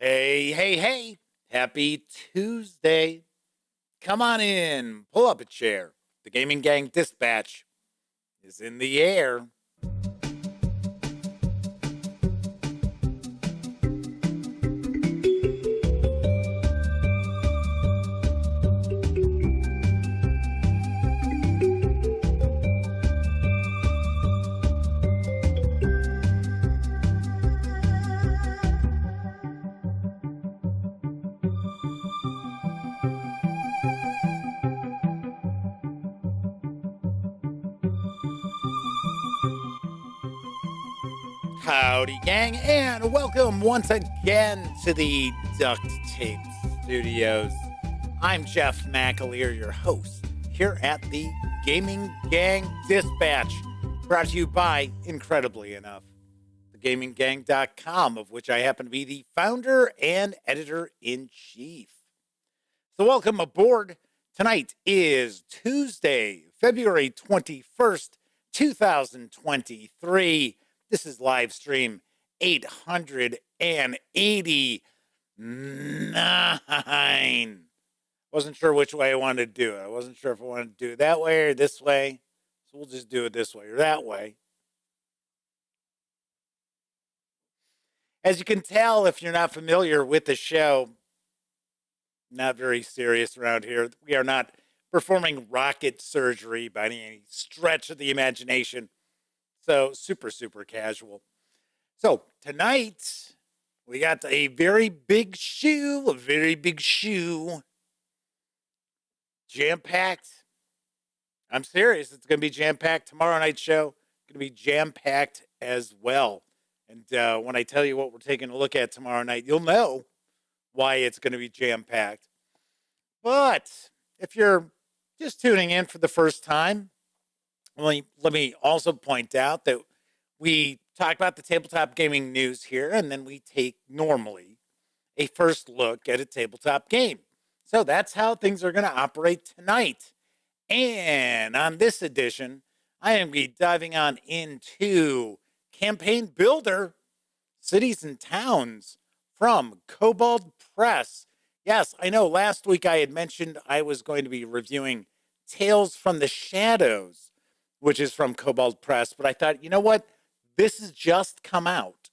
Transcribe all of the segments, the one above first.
Hey, hey, hey. Happy Tuesday. Come on in. Pull up a chair. The Gaming Gang Dispatch is in the air. Howdy, gang, and welcome once again to the Duct Tape Studios. I'm Jeff McAleer, your host, here at the Gaming Gang Dispatch, brought to you by, incredibly enough, thegaminggang.com, of which I happen to be the founder and editor-in-chief. So welcome aboard. Tonight is Tuesday, February 21st, 2023. This is live stream 889. Wasn't sure which way I wanted to do it. I wasn't sure if I wanted to do it that way or this way. So we'll just do it this way or that way. As you can tell, if you're not familiar with the show, not very serious around here. We are not performing rocket surgery by any stretch of the imagination. So super, super casual. So tonight, we got a very big shoe, jam-packed. I'm serious. It's going to be jam-packed. Tomorrow night's show going to be jam-packed as well. And when I tell you what we're taking a look at tomorrow night, you'll know why it's going to be jam-packed. But if you're just tuning in for the first time, let me also point out that we talk about the tabletop gaming news here, and then we take normally a first look at a tabletop game. So that's how things are going to operate tonight. And on this edition, I am going to be diving on into Campaign Builder, Cities and Towns from Kobold Press. Yes, I know last week I had mentioned I was going to be reviewing Tales from the Shadows, which is from Kobold Press. But I thought, you know what? This has just come out.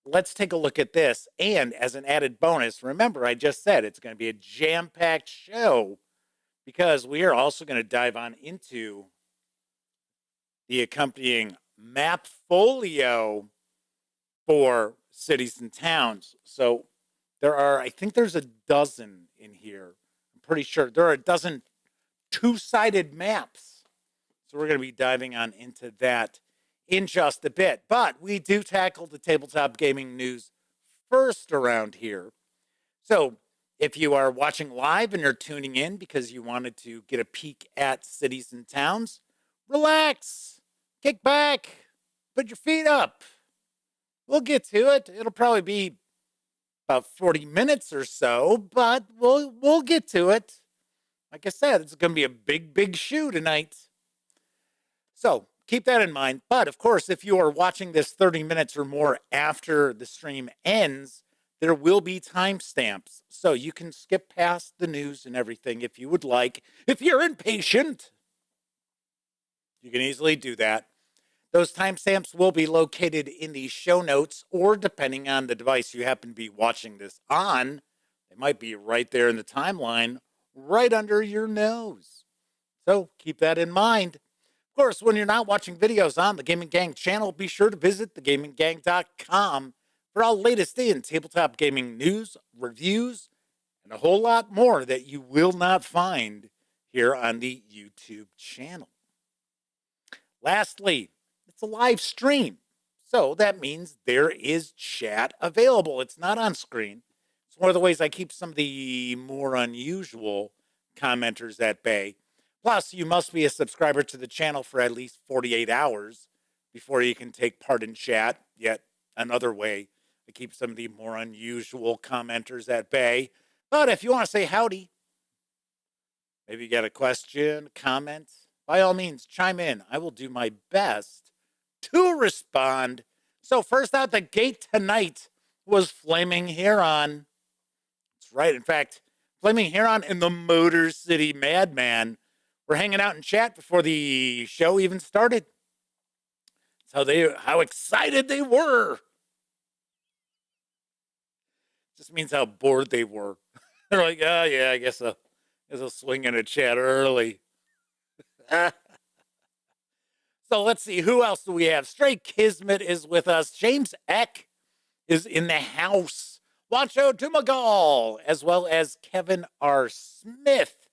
Let's take a look at this. And as an added bonus, remember, I just said it's going to be a jam-packed show because we are also going to dive on into the accompanying map folio for Cities and Towns. So I think there's a dozen in here. I'm pretty sure there are a dozen two-sided maps. So we're going to be diving on into that in just a bit. But we do tackle the tabletop gaming news first around here. So if you are watching live and you're tuning in because you wanted to get a peek at Cities and Towns, relax, kick back, put your feet up. We'll get to it. It'll probably be about 40 minutes or so, but we'll get to it. Like I said, it's going to be a big, big show tonight. So keep that in mind. But of course, if you are watching this 30 minutes or more after the stream ends, there will be timestamps. So you can skip past the news and everything if you would like. If you're impatient, you can easily do that. Those timestamps will be located in the show notes, or depending on the device you happen to be watching this on, they might be right there in the timeline, right under your nose. So keep that in mind. Of course, when you're not watching videos on the Gaming Gang channel, be sure to visit thegaminggang.com for all latest in tabletop gaming news, reviews, and a whole lot more that you will not find here on the YouTube channel. Lastly, it's a live stream, so that means there is chat available. It's not on screen. It's one of the ways I keep some of the more unusual commenters at bay. Plus, you must be a subscriber to the channel for at least 48 hours before you can take part in chat. Yet another way to keep some of the more unusual commenters at bay. But if you want to say howdy, maybe you got a question, comment, by all means, chime in. I will do my best to respond. So first out the gate tonight, was Flaming Heron. That's right. In fact, Flaming Heron and the Motor City Madman were hanging out in chat before the show even started. That's how excited they were. Just means how bored they were. They're like, oh yeah, I guess I'll swing in a chat early. So let's see, who else do we have? Stray Kismet is with us. James Eck is in the house. Wancho Dumagal, as well as Kevin R. Smith,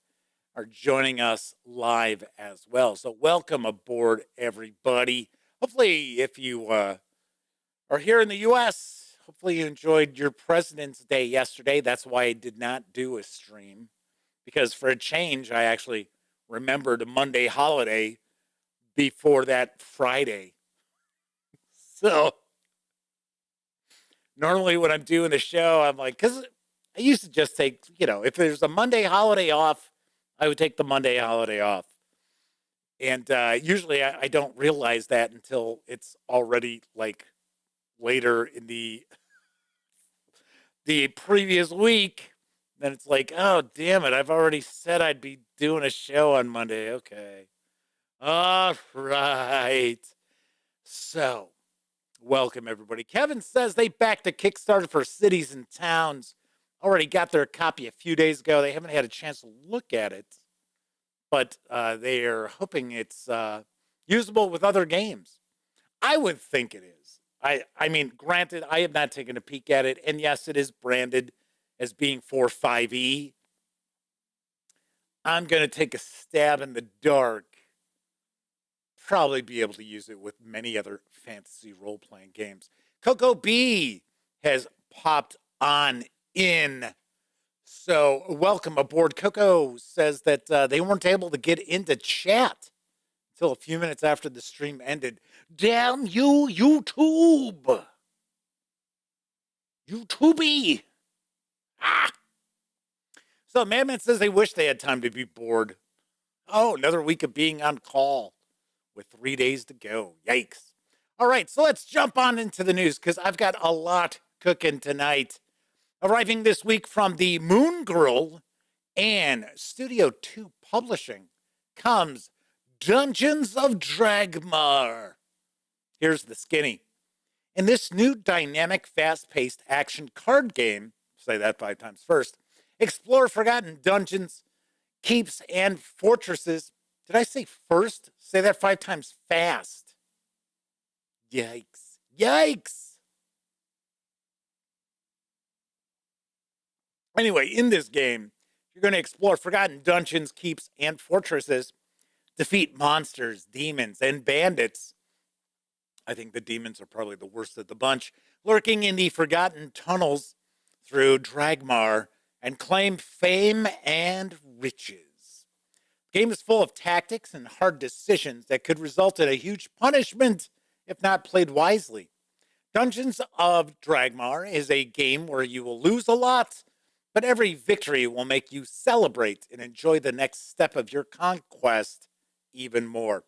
are joining us live as well. So welcome aboard, everybody. Hopefully, if you are here in the U.S., hopefully you enjoyed your President's Day yesterday. That's why I did not do a stream, because for a change, I actually remembered a Monday holiday before that Friday. So normally when I'm doing a show, I'm like, because I used to just take, if there's a Monday holiday off, I would take the Monday holiday off. And usually I don't realize that until it's already like later in the previous week. Then it's like, oh, damn it. I've already said I'd be doing a show on Monday. Okay. All right. So, welcome everybody. Kevin says they backed a Kickstarter for Cities and Towns. Already got their copy a few days ago. They haven't had a chance to look at it, but they are hoping it's usable with other games. I would think it is. I mean, granted, I have not taken a peek at it, and yes, it is branded as being for 5e. I'm going to take a stab in the dark. Probably be able to use it with many other fantasy role-playing games. Coco B has popped on in. So welcome aboard. Coco says that they weren't able to get into chat until a few minutes after the stream ended. Damn you, YouTube. YouTubey. Ah. So Madman says they wish they had time to be bored. Oh, another week of being on call with 3 days to go. Yikes. All right, so let's jump on into the news because I've got a lot cooking tonight. Arriving this week from the Moongrel and Studio 2 Publishing comes Dungeons of Dragmar. Here's the skinny. In this new dynamic, fast-paced action card game, say that 5 times first, explore forgotten dungeons, keeps, and fortresses. Did I say first? Say that 5 times fast. Yikes. Yikes. Anyway, in this game, you're going to explore forgotten dungeons, keeps, and fortresses, defeat monsters, demons, and bandits. I think the demons are probably the worst of the bunch, lurking in the forgotten tunnels through Dragmar, and claim fame and riches. The game is full of tactics and hard decisions that could result in a huge punishment if not played wisely. Dungeons of Dragmar is a game where you will lose a lot, but every victory will make you celebrate and enjoy the next step of your conquest even more.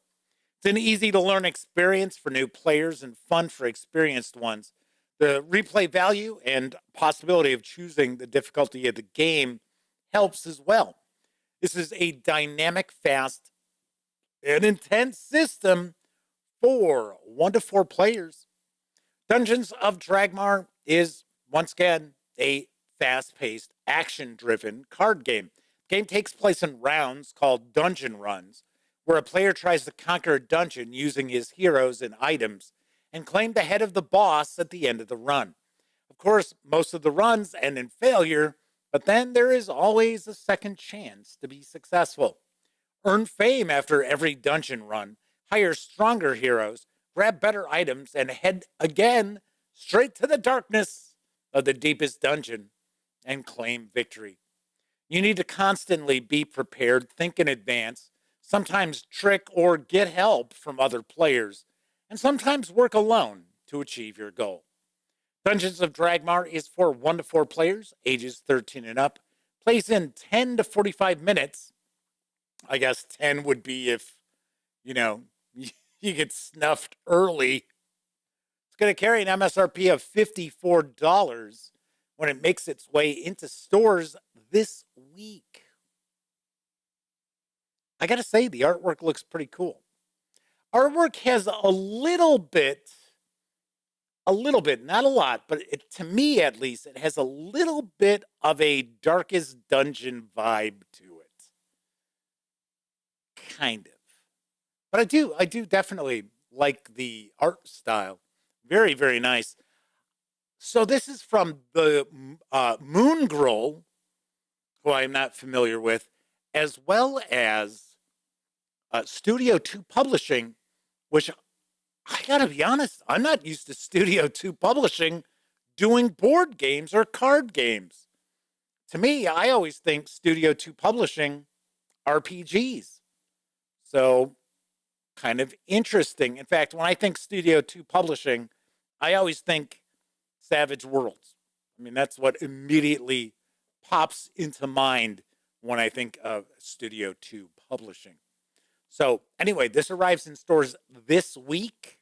It's an easy-to-learn experience for new players and fun for experienced ones. The replay value and possibility of choosing the difficulty of the game helps as well. This is a dynamic, fast, and intense system for 1 to 4 players. Dungeons of Dragmar is, once again, a fast-paced, action-driven card game. The game takes place in rounds called dungeon runs, where a player tries to conquer a dungeon using his heroes and items and claim the head of the boss at the end of the run. Of course, most of the runs end in failure, but then there is always a second chance to be successful. Earn fame after every dungeon run, hire stronger heroes, grab better items, and head again straight to the darkness of the deepest dungeon and claim victory. You need to constantly be prepared, think in advance, sometimes trick or get help from other players, and sometimes work alone to achieve your goal. Dungeons of Dragmar is for 1 to 4 players, ages 13 and up, plays in 10 to 45 minutes. I guess 10 would be if, you get snuffed early. It's going to carry an MSRP of $54 when it makes its way into stores this week. I got to say, the artwork looks pretty cool. Artwork has a little bit, not a lot, but to me at least, it has a little bit of a Darkest Dungeon vibe to it. Kind of. But I do definitely like the art style. Very, very nice. So this is from the Moongrel, who I'm not familiar with, as well as Studio 2 Publishing, which I gotta be honest, I'm not used to Studio 2 Publishing doing board games or card games. To me, I always think Studio 2 Publishing RPGs. So kind of interesting. In fact, when I think Studio 2 Publishing, I always think Savage Worlds. I mean, that's what immediately pops into mind when I think of Studio 2 Publishing. So anyway, this arrives in stores this week.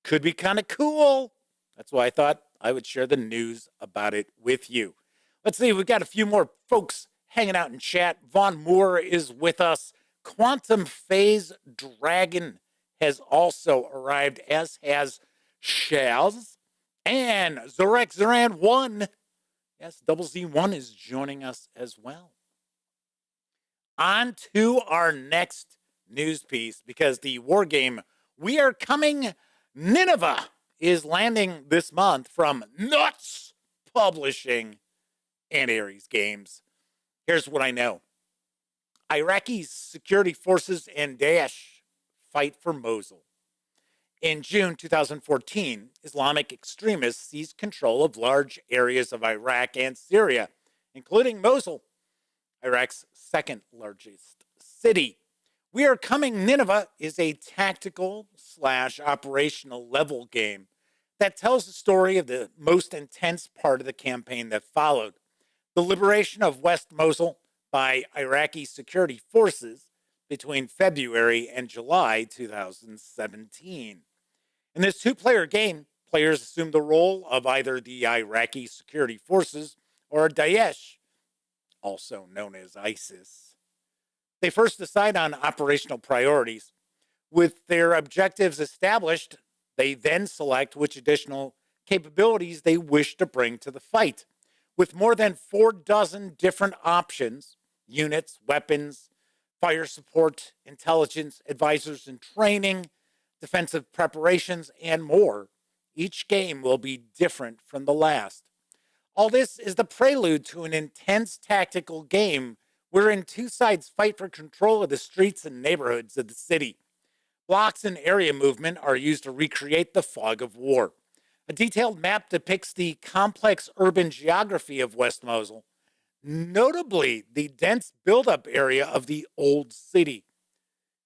Could be kind of cool. That's why I thought I would share the news about it with you. Let's see, we've got a few more folks hanging out in chat. Vaughn Moore is with us. Quantum Phase Dragon has also arrived, as has Shaz. And Zorex Zoran 1. Yes, Double Z1 is joining us as well. On to our next news piece, because the war game We Are Coming Nineveh is landing this month from Nuts Publishing and Ares Games. Here's what I know. Iraqi security forces and Daesh fight for Mosul. In June 2014, Islamic extremists seized control of large areas of Iraq and Syria, including Mosul, Iraq's second largest city. We Are Coming Nineveh is a tactical/operational level game that tells the story of the most intense part of the campaign that followed, the liberation of West Mosul by Iraqi security forces between February and July 2017. In this two-player game, players assume the role of either the Iraqi security forces or Daesh, also known as ISIS. They first decide on operational priorities. With their objectives established, they then select which additional capabilities they wish to bring to the fight. With more than 4 different options, units, weapons, fire support, intelligence, advisors and training, defensive preparations, and more, each game will be different from the last. All this is the prelude to an intense tactical game wherein two sides fight for control of the streets and neighborhoods of the city. Blocks and area movement are used to recreate the fog of war. A detailed map depicts the complex urban geography of West Mosul, notably the dense buildup area of the old city.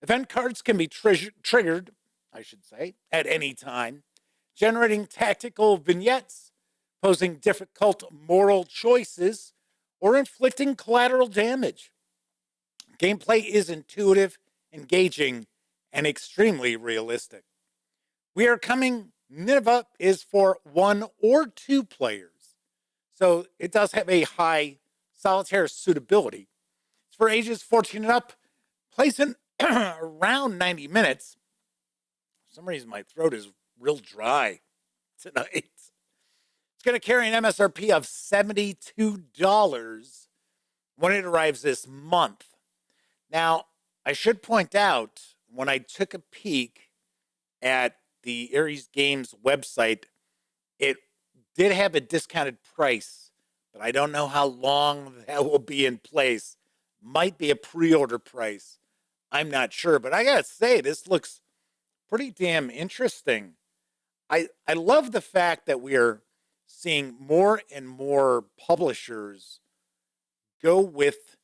Event cards can be triggered, at any time, generating tactical vignettes, posing difficult moral choices, or inflicting collateral damage. Gameplay is intuitive, engaging, and extremely realistic. We Are Coming Nineveh is for 1 or 2 players, so it does have a high solitaire suitability. It's for ages 14 and up, plays in around 90 minutes. For some reason, my throat is real dry tonight. It's going to carry an MSRP of $72 when it arrives this month. Now, I should point out, when I took a peek at the Ares Games website, it did have a discounted price, but I don't know how long that will be in place. Might be a pre-order price. I'm not sure, but I gotta say, this looks pretty damn interesting. I love the fact that we are seeing more and more publishers go with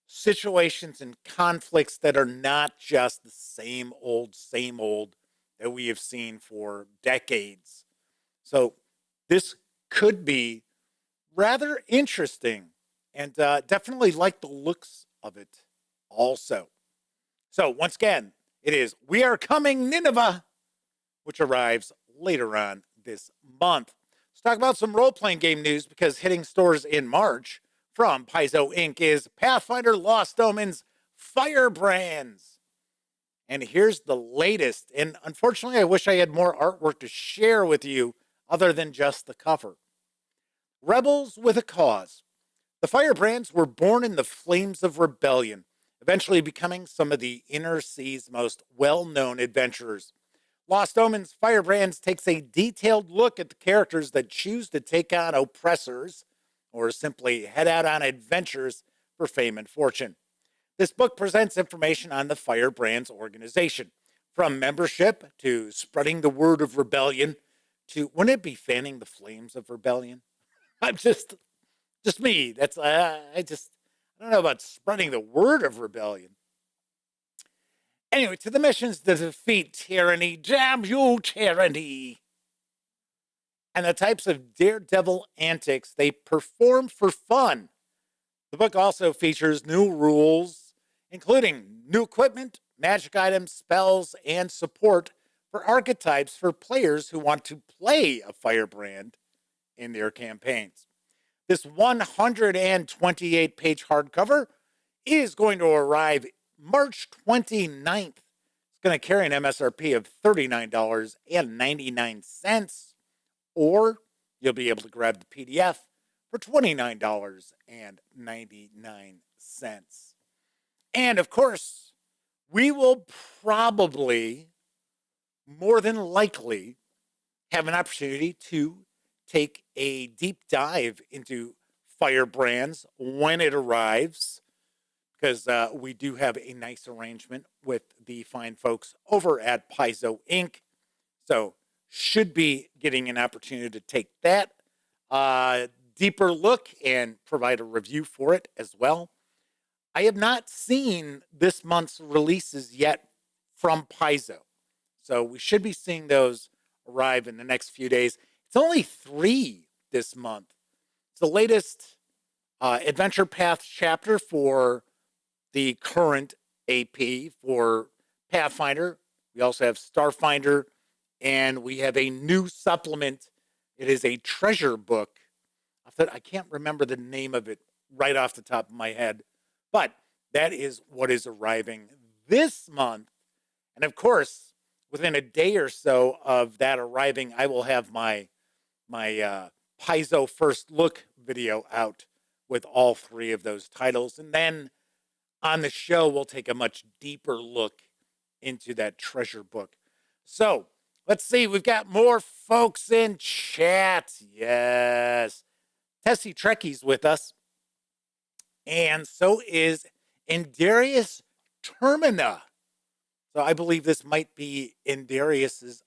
situations and conflicts that are not just the same old that we have seen for decades. So this could be rather interesting, and definitely like the looks of it also. So once again, it is We Are Coming Nineveh, which arrives later on this month. Let's talk about some role-playing game news, because hitting stores in March from Paizo Inc. is Pathfinder Lost Omens Firebrands. And here's the latest. And unfortunately, I wish I had more artwork to share with you other than just the cover. Rebels with a Cause. The Firebrands were born in the flames of rebellion, eventually becoming some of the Inner Sea's most well-known adventurers. Lost Omens Firebrands takes a detailed look at the characters that choose to take on oppressors or simply head out on adventures for fame and fortune. This book presents information on the Firebrands organization, from membership to spreading the word of rebellion to, wouldn't it be fanning the flames of rebellion? I'm just me. That's, I don't know about spreading the word of rebellion. Anyway, to the missions to defeat tyranny. Damn you, tyranny! And the types of daredevil antics they perform for fun. The book also features new rules, including new equipment, magic items, spells, and support for archetypes for players who want to play a Firebrand in their campaigns. This 128-page hardcover is going to arrive March 29th. It's going to carry an MSRP of $39.99, or you'll be able to grab the PDF for $29.99. And of course, we will probably, more than likely, have an opportunity to take a deep dive into Firebrands when it arrives, because we do have a nice arrangement with the fine folks over at Paizo Inc. So should be getting an opportunity to take that deeper look and provide a review for it as well. I have not seen this month's releases yet from Paizo, so we should be seeing those arrive in the next few days. It's only 3 this month. It's the latest Adventure Path chapter for the current AP for Pathfinder. We also have Starfinder, and we have a new supplement. It is a treasure book. I can't remember the name of it right off the top of my head, but that is what is arriving this month. And of course, within a day or so of that arriving, I will have my Paizo First Look video out with all 3 of those titles. And then on the show, we'll take a much deeper look into that treasure book. So let's see. We've got more folks in chat. Yes. Tessie Trekkie's with us. And so is Indarius Termina. So I believe this might be Indarius's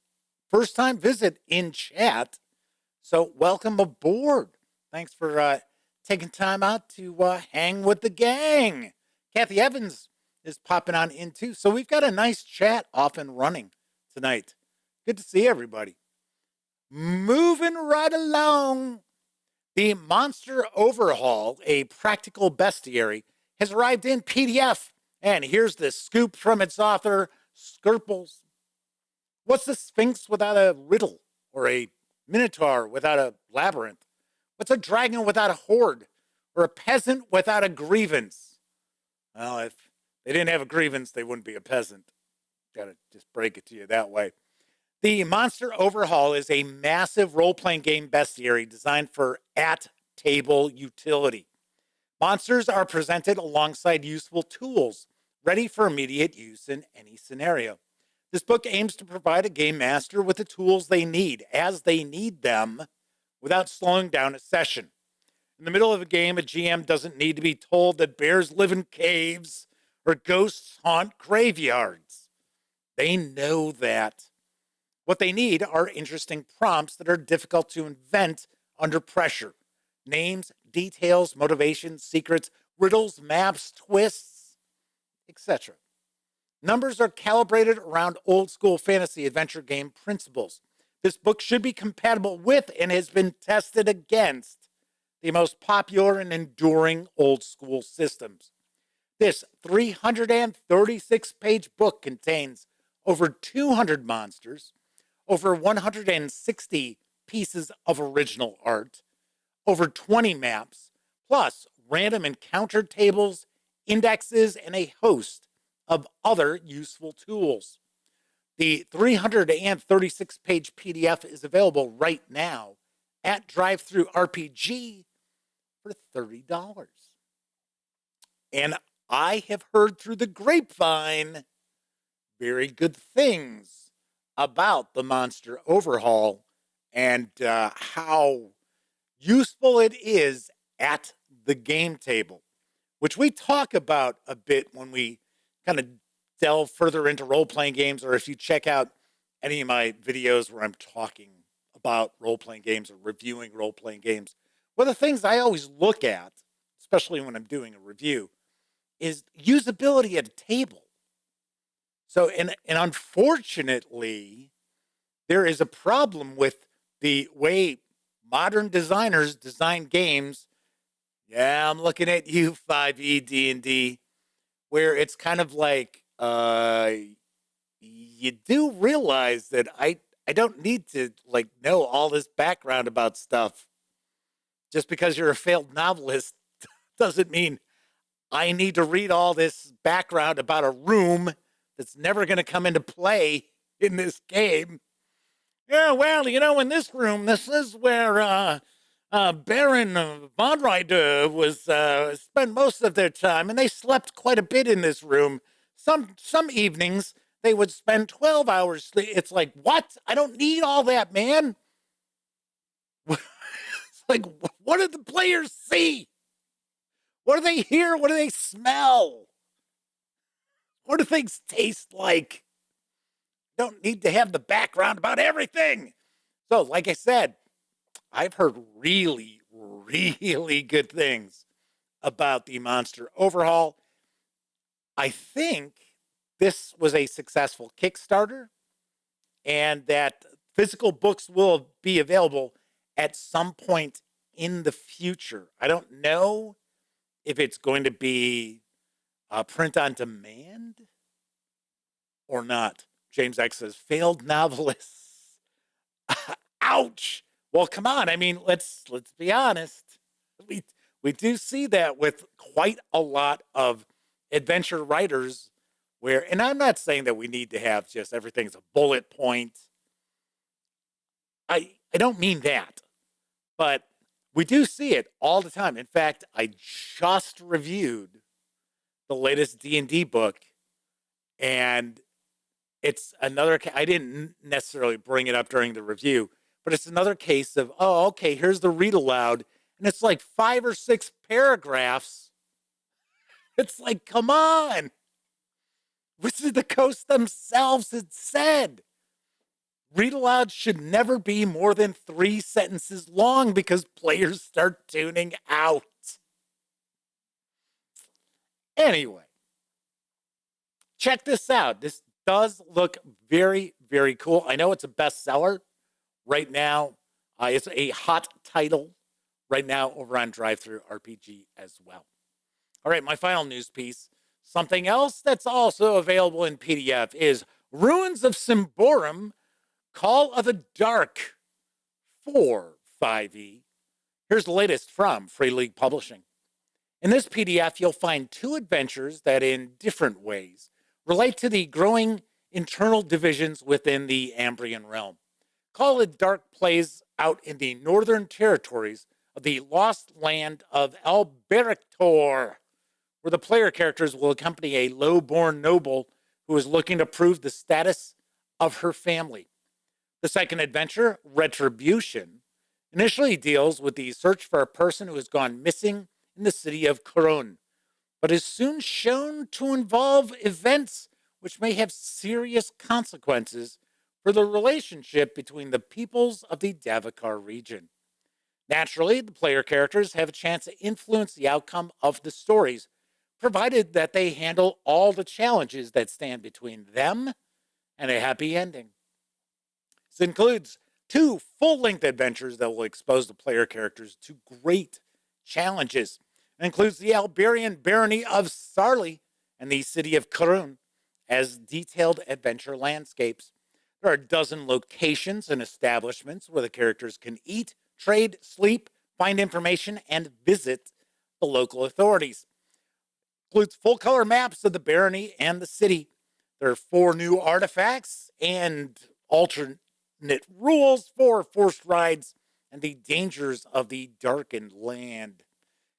first time visit in chat. So welcome aboard. Thanks for taking time out to hang with the gang. Kathy Evans is popping on in too. So we've got a nice chat off and running tonight. Good to see everybody. Moving right along. The Monster Overhaul, a practical bestiary, has arrived in PDF. And here's the scoop from its author, Skerples. What's the Sphinx without a riddle? Or a Minotaur without a labyrinth? What's a dragon without a hoard? Or a peasant without a grievance? Well, if they didn't have a grievance, they wouldn't be a peasant. Gotta just break it to you that way. The Monster Overhaul is a massive role-playing game bestiary designed for at-table utility. Monsters are presented alongside useful tools, ready for immediate use in any scenario. This book aims to provide a game master with the tools they need, as they need them, without slowing down a session. In the middle of a game, a GM doesn't need to be told that bears live in caves or ghosts haunt graveyards. They know that. What they need are interesting prompts that are difficult to invent under pressure. Names, details, motivations, secrets, riddles, maps, twists, etc. Numbers are calibrated around old-school fantasy adventure game principles. This book should be compatible with and has been tested against the most popular and enduring old-school systems. This 336-page book contains over 200 monsters, over 160 pieces of original art, over 20 maps, plus random encounter tables, indexes, and a host of other useful tools. The 336-page PDF is available right now at DriveThruRPG for $30. And I have heard through the grapevine very good things about the Monster Overhaul and how useful it is at the game table, which we talk about a bit when we kind of delve further into role-playing games, or if you check out any of my videos where I'm talking about role-playing games or reviewing role-playing games. One of the things I always look at, especially when I'm doing a review, is usability at a table. So, and unfortunately, there is a problem with the way modern designers design games. Yeah, I'm looking at you, 5e D&D, where it's kind of like, you do realize that I don't need to like know all this background about stuff. Just because you're a failed novelist doesn't mean I need to read all this background about a room that's never going to come into play in this game. Yeah, well, in this room, this is where Baron von Ryder was spent most of their time, and they slept quite a bit in this room. Some evenings they would spend 12 hours sleep. It's like, what? I don't need all that, man. It's like, what do the players see? What do they hear? What do they smell? What do things taste like? Don't need to have the background about everything. So, like I said, I've heard really, really good things about the Monster Overhaul. I think this was a successful Kickstarter, and that physical books will be available at some point in the future. I don't know if it's going to be print on demand or not. James X says, failed novelists. Ouch. Well, come on. I mean, let's be honest. We do see that with quite a lot of adventure writers where, and I'm not saying that we need to have just everything's a bullet point. I don't mean that, but we do see it all the time. In fact, I just reviewed the latest D&D book, and it's another, I didn't necessarily bring it up during the review, but it's another case of, oh, okay, here's the read aloud, and it's like 5 or 6 paragraphs. It's like, come on. Wizards of the Coast themselves had said read aloud should never be more than 3 sentences long because players start tuning out. Anyway, check this out. This does look very, very cool. I know it's a bestseller right now. It's a hot title right now over on DriveThruRPG as well. All right, my final news piece. Something else that's also available in PDF is Ruins of Symborum, Call of the Dark for 5e. Here's the latest from Free League Publishing. In this PDF, you'll find 2 adventures that in different ways relate to the growing internal divisions within the Ambrian realm. Call of the Dark plays out in the northern territories of the lost land of Alberictor, where the player characters will accompany a low-born noble who is looking to prove the status of her family. The second adventure, Retribution, initially deals with the search for a person who has gone missing in the city of Corone, but is soon shown to involve events which may have serious consequences for the relationship between the peoples of the Davakar region. Naturally, the player characters have a chance to influence the outcome of the stories, provided that they handle all the challenges that stand between them and a happy ending. This includes 2 full-length adventures that will expose the player characters to great challenges. It includes the Alberian barony of Sarli and the city of Karun as detailed adventure landscapes. There are a dozen locations and establishments where the characters can eat, trade, sleep, find information, and visit the local authorities. Includes full color maps of the barony and the city. There are 4 new artifacts and alternate rules for forced rides and the dangers of the darkened land.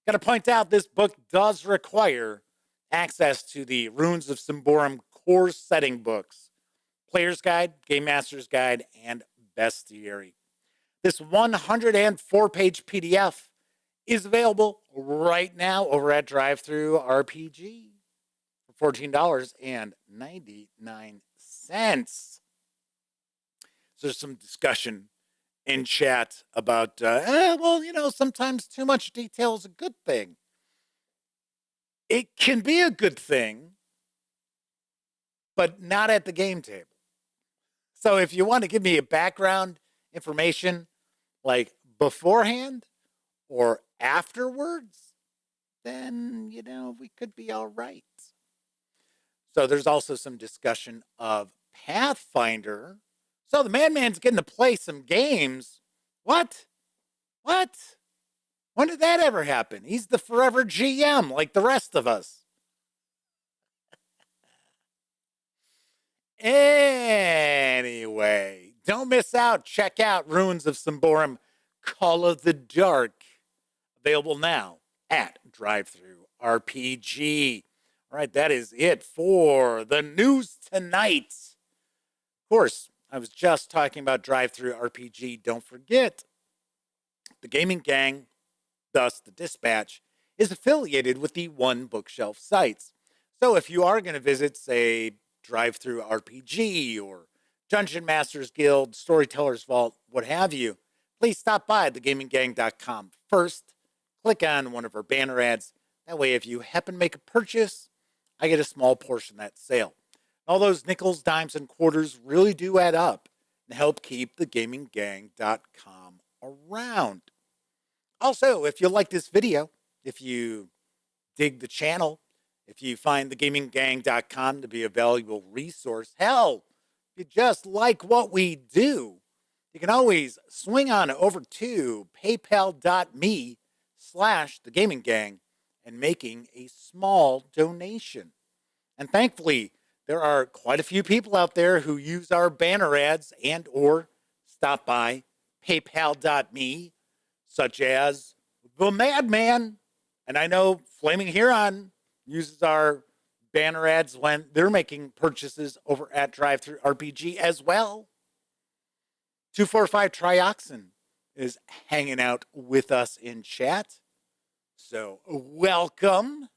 Got to point out this book does require access to the Runes of Symborum core setting books, Player's Guide, Game Master's Guide, and Bestiary. This 104-page PDF is available right now over at Drive-Thru RPG for $14.99. So there's some discussion in chat about, sometimes too much detail is a good thing. It can be a good thing, but not at the game table. So if you want to give me a background information like beforehand or afterwards, then, we could be all right. So there's also some discussion of Pathfinder. So the Madman's getting to play some games. What? When did that ever happen? He's the forever GM like the rest of us. Anyway, don't miss out. Check out Runes of Symborum Call of the Dark. Available now at Drive-Thru RPG. All right, that is it for the news tonight. Of course, I was just talking about Drive-Thru RPG. Don't forget, the Gaming Gang, thus the Dispatch, is affiliated with the One Bookshelf sites. So if you are going to visit, say, Drive-Thru RPG or Dungeon Masters Guild, Storyteller's Vault, what have you, please stop by thegaminggang.com first. Click on one of our banner ads. That way, if you happen to make a purchase, I get a small portion of that sale. All those nickels, dimes, and quarters really do add up and help keep thegaminggang.com around. Also, if you like this video, if you dig the channel, if you find thegaminggang.com to be a valuable resource, hell, if you just like what we do, you can always swing on over to paypal.me/thegaminggang and making a small donation. And thankfully, there are quite a few people out there who use our banner ads and or stop by paypal.me, such as the Madman. And I know Flaming Huron uses our banner ads when they're making purchases over at Drive-Thru RPG as well. 245 Trioxin is hanging out with us in chat. So welcome.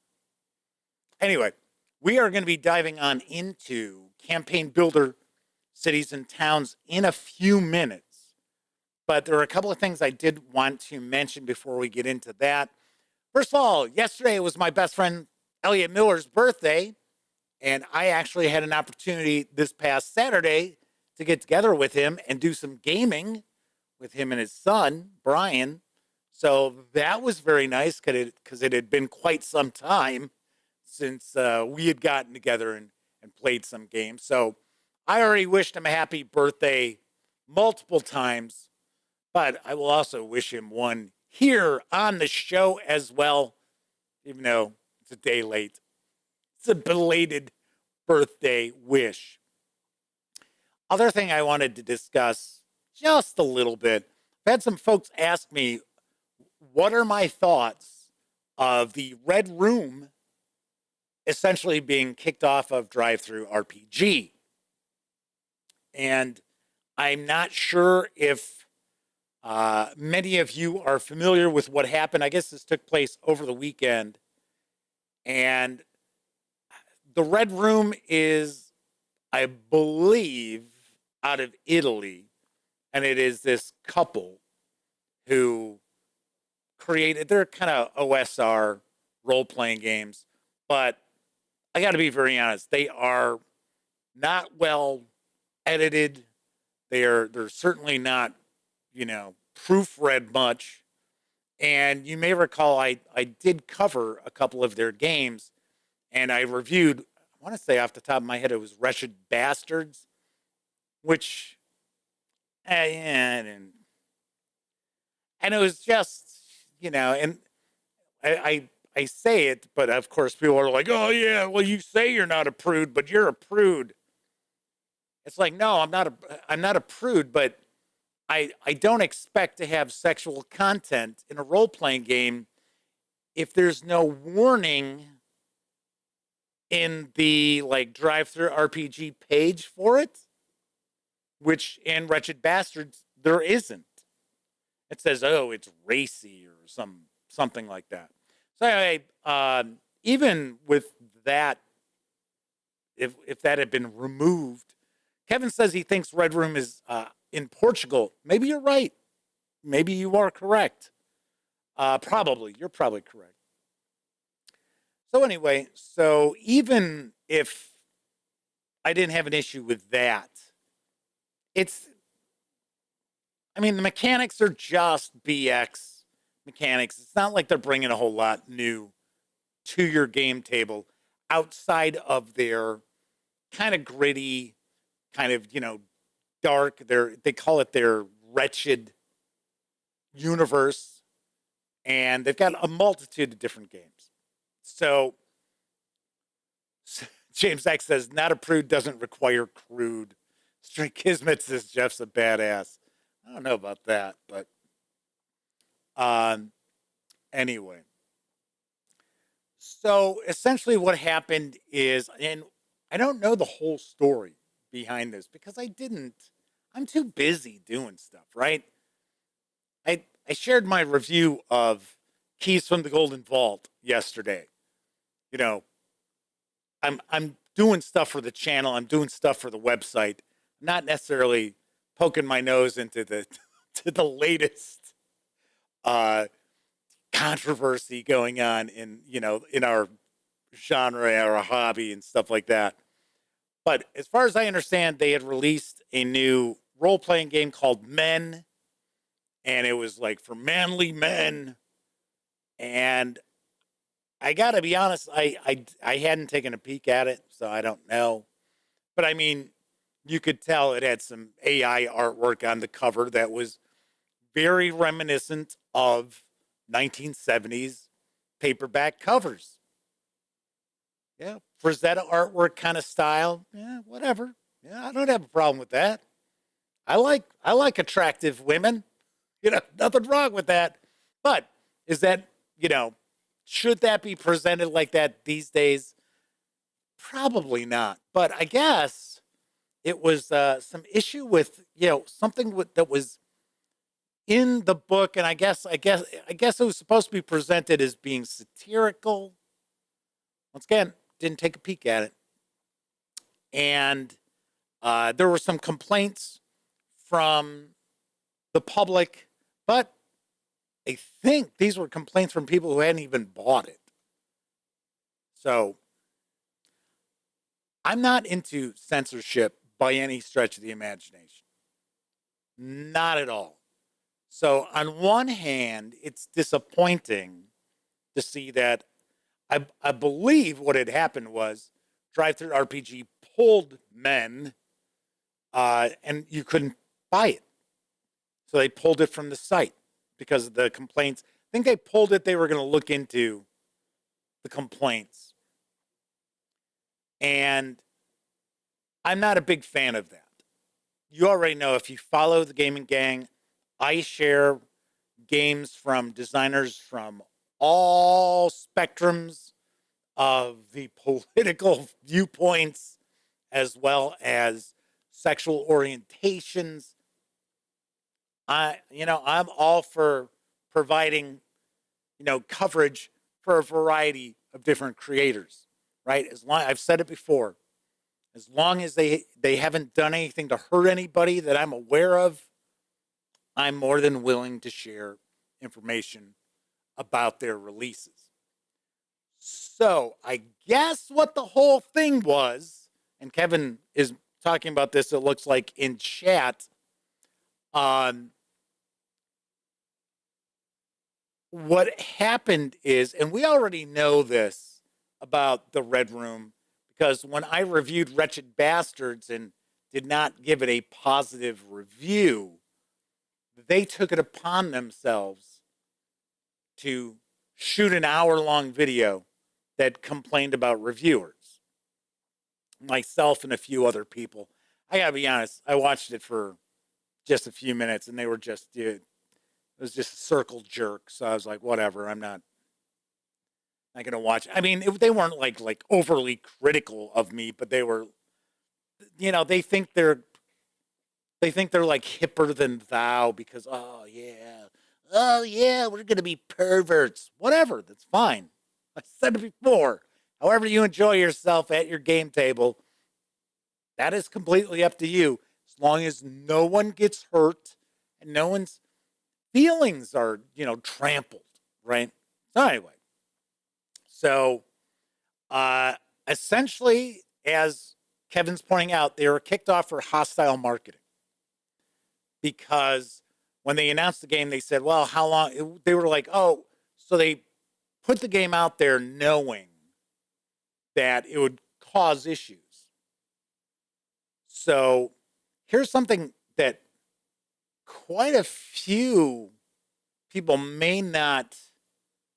Anyway, we are going to be diving on into Campaign Builder Cities and Towns in a few minutes. But there are a couple of things I did want to mention before we get into that. First of all, yesterday was my best friend Elliott Miller's birthday, and I actually had an opportunity this past Saturday to get together with him and do some gaming with him and his son, Brian. So that was very nice because it had been quite some time since we had gotten together and played some games. So I already wished him a happy birthday multiple times, but I will also wish him one here on the show as well, even though it's a day late. It's a belated birthday wish. Other thing I wanted to discuss just a little bit. I've had some folks ask me, what are my thoughts of the Red Room essentially being kicked off of Drive-Thru RPG? And I'm not sure if many of you are familiar with what happened. I guess this took place over the weekend. And the Red Room is, I believe, out of Italy. And it is this couple who created, they're kind of OSR role-playing games. But I got to be very honest, they are not well edited. They're certainly not, proofread much. And you may recall I did cover a couple of their games, and I reviewed, I want to say off the top of my head, it was Wretched Bastards, which, and it was just, and I say it, but of course people are like, oh yeah, well you say you're not a prude, but you're a prude. It's like, no, I'm not a prude, but I don't expect to have sexual content in a role-playing game if there's no warning in the like drive-through RPG page for it, which in Wretched Bastards there isn't. It says, oh, it's racy or something like that. So anyway, even with that, if that had been removed, Kevin says he thinks Red Room is in Portugal. Maybe you're right. Maybe you are correct. Probably. You're probably correct. So anyway, so even if I didn't have an issue with that, the mechanics are just BX mechanics. It's not like they're bringing a whole lot new to your game table outside of their kind of gritty, kind of, dark. They call it their wretched universe. And they've got a multitude of different games. So James X says, not a prude doesn't require crude. Straight Kismet says Jeff's a badass. I don't know about that, but anyway. So essentially what happened is, and I don't know the whole story behind this because I'm too busy doing stuff, right? I shared my review of Keys from the Golden Vault yesterday. I'm doing stuff for the channel. I'm doing stuff for the website. Not necessarily poking my nose into the latest controversy going on in our genre, our hobby, and stuff like that. But as far as I understand, they had released a new role-playing game called Men, and it was like for manly men. And I gotta be honest, I hadn't taken a peek at it, so I don't know. But I mean, you could tell it had some AI artwork on the cover that was very reminiscent of 1970s paperback covers. Yeah, Frazetta artwork kind of style. Yeah, whatever. Yeah, I don't have a problem with that. I like attractive women. Nothing wrong with that. But is that, should that be presented like that these days? Probably not. But I guess it was some issue with, something that was in the book, and I guess it was supposed to be presented as being satirical. Once again, didn't take a peek at it. And there were some complaints from the public, but I think these were complaints from people who hadn't even bought it. So I'm not into censorship by any stretch of the imagination. Not at all. So on one hand, it's disappointing to see that I believe what had happened was Drive-Thru RPG pulled Men, and you couldn't buy it. So they pulled it from the site because of the complaints. I think they pulled it. They were going to look into the complaints. And I'm not a big fan of that. You already know, if you follow the Gaming Gang, I share games from designers from all spectrums of the political viewpoints, as well as sexual orientations. I'm all for providing, coverage for a variety of different creators, right? I've said it before, as long as they haven't done anything to hurt anybody that I'm aware of, I'm more than willing to share information about their releases. So I guess what the whole thing was, and Kevin is talking about this, it looks like in chat, what happened is, and we already know this about the Red Room, because when I reviewed Wretched Bastards and did not give it a positive review, they took it upon themselves to shoot an hour-long video that complained about reviewers. Myself and a few other people. I gotta be honest, I watched it for just a few minutes, and they were just, dude, it was just a circle jerk. So I was like, whatever, I'm not gonna watch. I mean, they weren't like overly critical of me, but they were, they think they're like hipper than thou because oh yeah, we're gonna be perverts. Whatever, that's fine. I said it before. However you enjoy yourself at your game table, that is completely up to you. As long as no one gets hurt and no one's feelings are, trampled, right? So anyway, essentially, as Kevin's pointing out, they were kicked off for hostile marketing because when they announced the game, they said, well, how long? They were like, oh, so they put the game out there knowing that it would cause issues. So here's something that quite a few people may not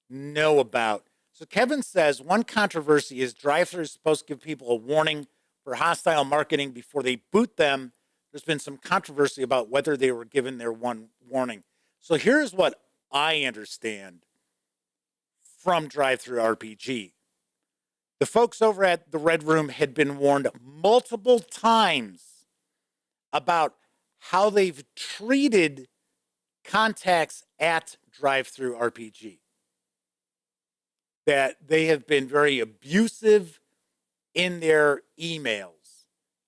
know about. So Kevin says one controversy is drive-thru is supposed to give people a warning for hostile marketing before they boot them. There's been some controversy about whether they were given their one warning. So here's what I understand from Drive-Thru RPG. The folks over at the Red Room had been warned multiple times about how they've treated contacts at Drive-Thru RPG. That they have been very abusive in their emails,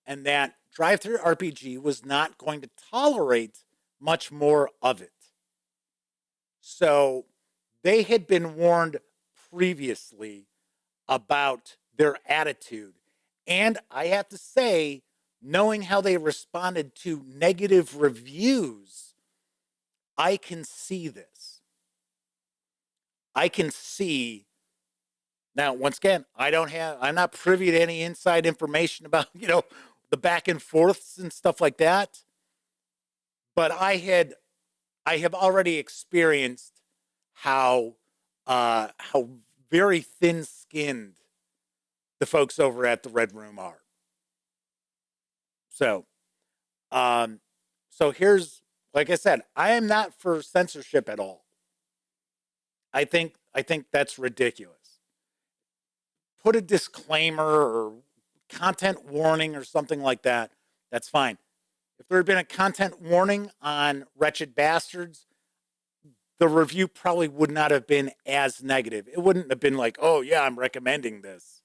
and that Drive-Thru RPG was not going to tolerate much more of it. So they had been warned previously about their attitude. And I have to say, knowing how they responded to negative reviews, I can see this. I can see. Now, once again, I'm not privy to any inside information about, the back and forths and stuff like that. But I have already experienced how very thin-skinned the folks over at the Red Room are. So here's, like I said, I am not for censorship at all. I think that's ridiculous. Put a disclaimer or content warning or something like that. That's fine. If there had been a content warning on Wretched Bastards, the review probably would not have been as negative. It wouldn't have been like, oh yeah, I'm recommending this.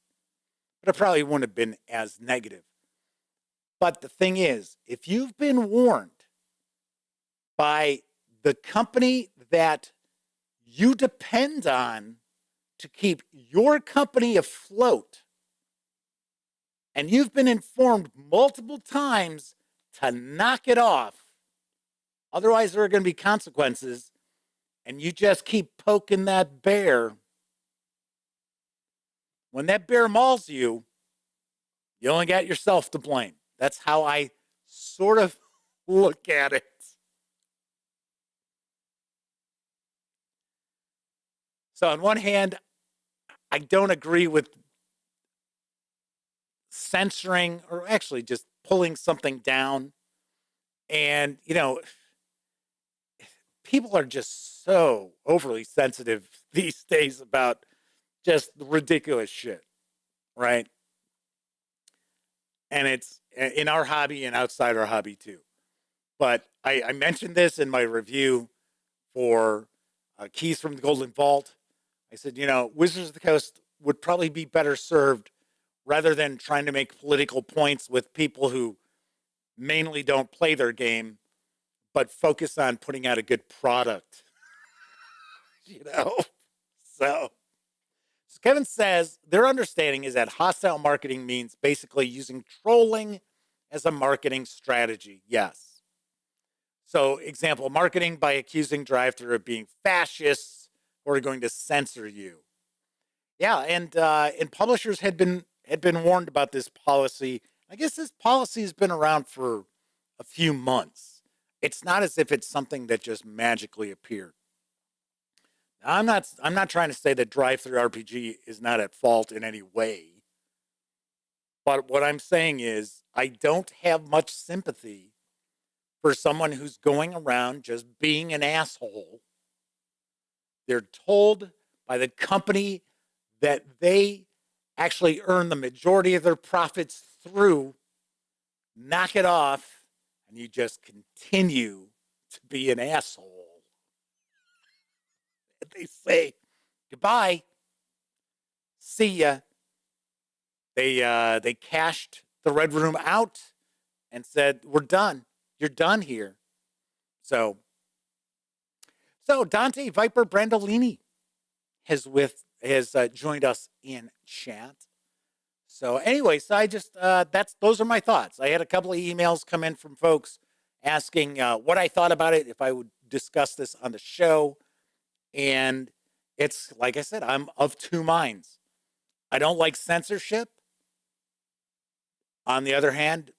But it probably wouldn't have been as negative. But the thing is, if you've been warned by the company that you depend on to keep your company afloat, and you've been informed multiple times to knock it off, otherwise there are going to be consequences, and you just keep poking that bear, when that bear mauls you, you only got yourself to blame. That's how I sort of look at it. So on one hand, I don't agree with censoring or actually just pulling something down. And, people are just so overly sensitive these days about just ridiculous shit, right? And it's in our hobby and outside our hobby too. But I mentioned this in my review for Keys from the Golden Vault. I said, Wizards of the Coast would probably be better served rather than trying to make political points with people who mainly don't play their game, but focus on putting out a good product. So Kevin says their understanding is that hostile marketing means basically using trolling as a marketing strategy. Yes. So example, marketing by accusing Drive-Thru of being fascists or going to censor you. Yeah, and publishers had been warned about this policy. I I guess this policy has been around for a few months. It's not as if it's something that just magically appeared. Now, I'm not trying to say that drive-through RPG is not at fault in any way. But what I'm saying is I don't have much sympathy for someone who's going around just being an asshole. They're told by the company that they actually earn the majority of their profits through. Knock it off, and you just continue to be an asshole. They say goodbye, see ya. They cashed the Red Room out and said, "We're done. You're done here." So Dante Viper Brandolini has joined us in chat. So anyway, so I just those are my thoughts. I had a couple of emails come in from folks asking what I thought about it, if I would discuss this on the show, and it's like I said, I'm of two minds. I don't like censorship. On the other hand,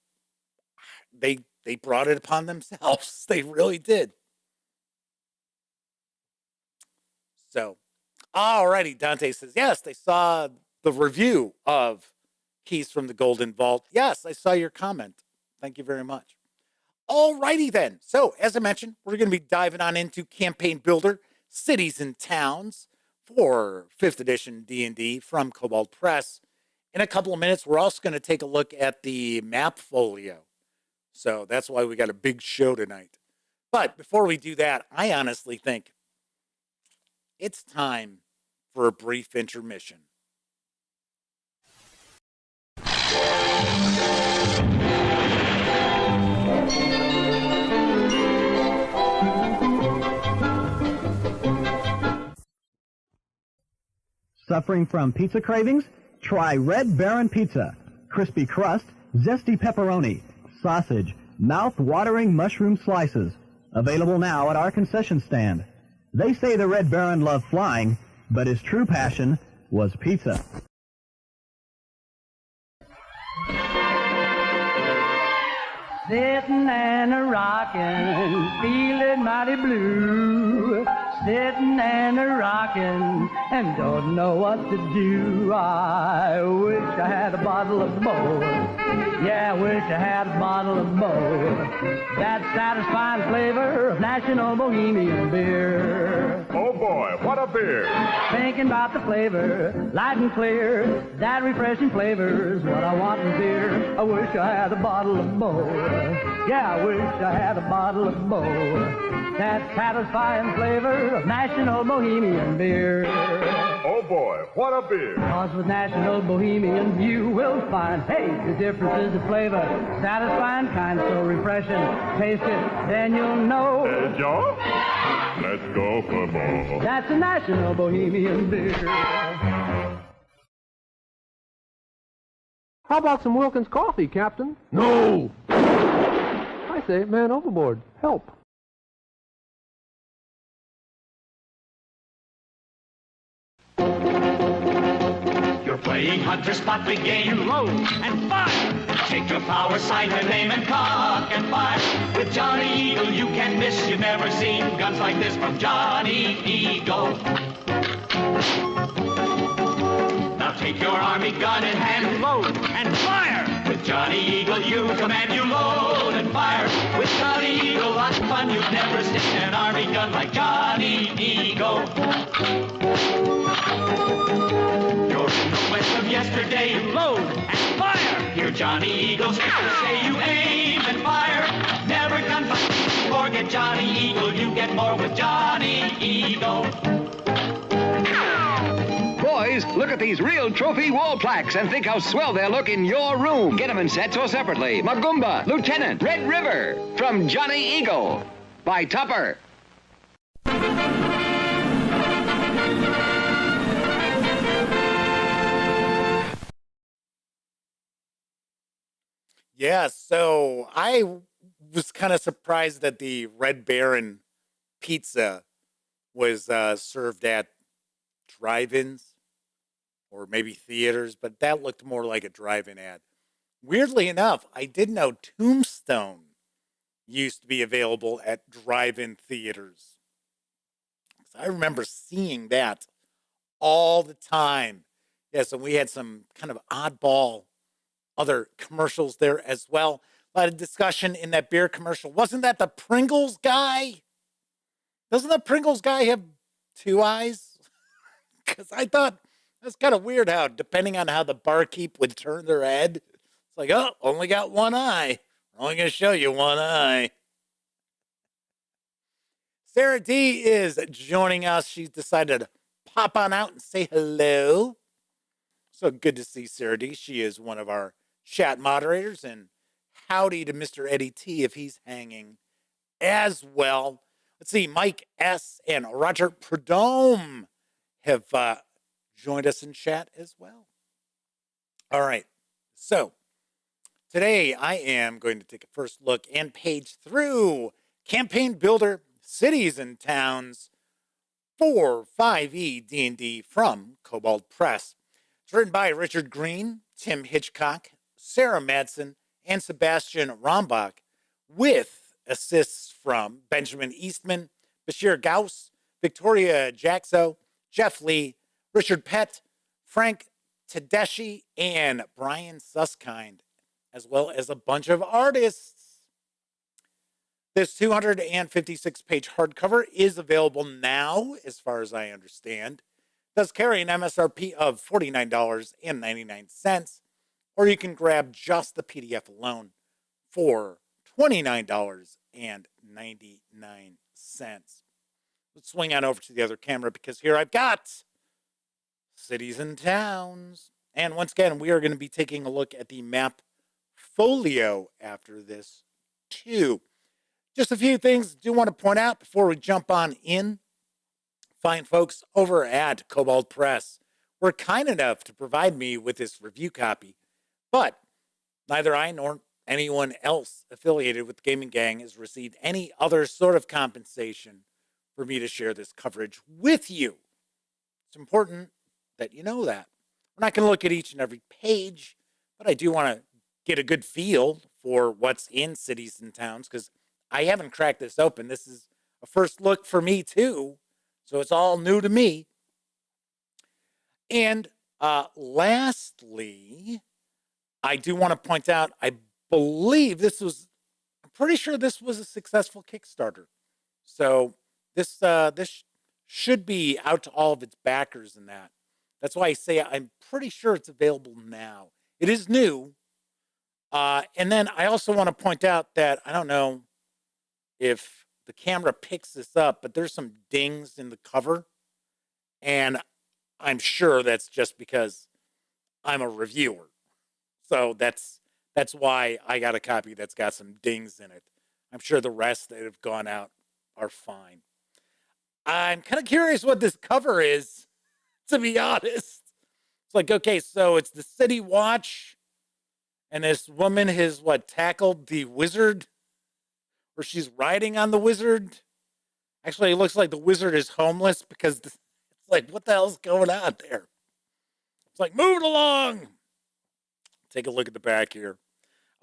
they brought it upon themselves. They really did. So, alrighty, Dante says, yes, they saw the review of Keys from the Golden Vault. Yes, I saw your comment. Thank you very much. Alrighty then. So, as I mentioned, we're going to be diving on into Campaign Builder, Cities and Towns for 5th edition D&D from Kobold Press. In a couple of minutes, we're also going to take a look at the map folio. So that's why we got a big show tonight. But before we do that, I honestly think it's time for a brief intermission. Suffering from pizza cravings? Try Red Baron Pizza. Crispy crust, zesty pepperoni, sausage, mouth-watering mushroom slices. Available now at our concession stand. They say the Red Baron loved flying, but his true passion was pizza. Sitting and a-rockin', feeling mighty blue. Sitting and a-rockin', and don't know what to do. I wish I had a bottle of Mo. Yeah, I wish I had a bottle of Mo. That satisfying flavor of National Bohemian beer. Oh boy, what a beer! Thinking about the flavor, light and clear. That refreshing flavor's what I want in beer. I wish I had a bottle of Mo. Yeah, I wish I had a bottle of Mo. That satisfying flavor of National Bohemian beer. Oh boy, what a beer! Cause with National Bohemian you will find, hey, the difference is the flavor. Satisfying kind, so refreshing. Taste it, then you'll know. Hey, Joe? Let's go for more. That's a National Bohemian beer. How about some Wilkins coffee, Captain? No! I say, man overboard. Help. You're playing hunter, spot the game, load and fire. Take your power, sign your name, and cock and fire. With Johnny Eagle, you can miss. You've never seen guns like this from Johnny Eagle. Now take your army gun in hand, load and fire. With Johnny Eagle, you command, you load and fire. With Johnny Eagle, lots of fun. You've never seen an army gun like Johnny Eagle. You're in the west of yesterday, load and fire. Hear Johnny Eagle say you aim and fire. Never gunfight before, get Johnny Eagle. You get more with Johnny Eagle. Boys, look at these real trophy wall plaques and think how swell they'll look in your room. Get them in sets or separately. Magumba, Lieutenant, Red River, from Johnny Eagle, by Tupper. Yeah, so I was kind of surprised that the Red Baron pizza was served at drive-ins or maybe theaters, but that looked more like a drive-in ad. Weirdly enough, I did know Tombstone used to be available at drive-in theaters. So I remember seeing that all the time. Yes, and we had some kind of oddball other commercials there as well. A lot of discussion in that beer commercial. Wasn't that the Pringles guy? Doesn't the Pringles guy have two eyes? Because I thought that's kind of weird how, depending on how the barkeep would turn their head, it's like, oh, only got one eye. We're only going to show you one eye. Sarah D is joining us. She's decided to pop on out and say hello. So good to see Sarah D. She is one of our chat moderators. And howdy to Mr. Eddie T if he's hanging as well. Let's see, Mike S. and Roger Prudhomme have joined us in chat as well. All right, so today I am going to take a first look and page through Campaign Builder Cities and Towns for 5e D&D from Kobold Press. It's written by Richard Green, Tim Hitchcock, Sarah Madsen, and Sebastian Rombach, with assists from Benjamin Eastman, Bashir Gauss, Victoria Jaxo, Jeff Lee, Richard Pett, Frank Tedeschi, and Brian Suskind, as well as a bunch of artists. This 256-page hardcover is available now, as far as I understand. It does carry an MSRP of $49.99, or you can grab just the PDF alone for $29.99. Let's swing on over to the other camera because here I've got Cities and Towns. And once again, we are going to be taking a look at the map Folio after this too. Just a few things I do want to point out before we jump on in. Fine folks over at Kobold Press were kind enough to provide me with this review copy, but neither I nor anyone else affiliated with the Gaming Gang has received any other sort of compensation for me to share this coverage with you. It's important that you know that. We're not going to look at each and every page, but I do want to get a good feel for what's in Cities and Towns because I haven't cracked this open. This is a first look for me too, so it's all new to me. And lastly, I do want to point out, I'm pretty sure this was a successful Kickstarter. So this should be out to all of its backers and that. That's why I say I'm pretty sure it's available now. It is new. And then I also want to point out that I don't know if the camera picks this up, but there's some dings in the cover. And I'm sure that's just because I'm a reviewer. So that's why I got a copy that's got some dings in it. I'm sure the rest that have gone out are fine. I'm kind of curious what this cover is, to be honest. It's like, okay, so it's the City Watch, and this woman has, tackled the wizard? Or she's riding on the wizard? Actually, it looks like the wizard is homeless because it's like, what the hell's going on there? It's like, move it along. Take a look at the back here.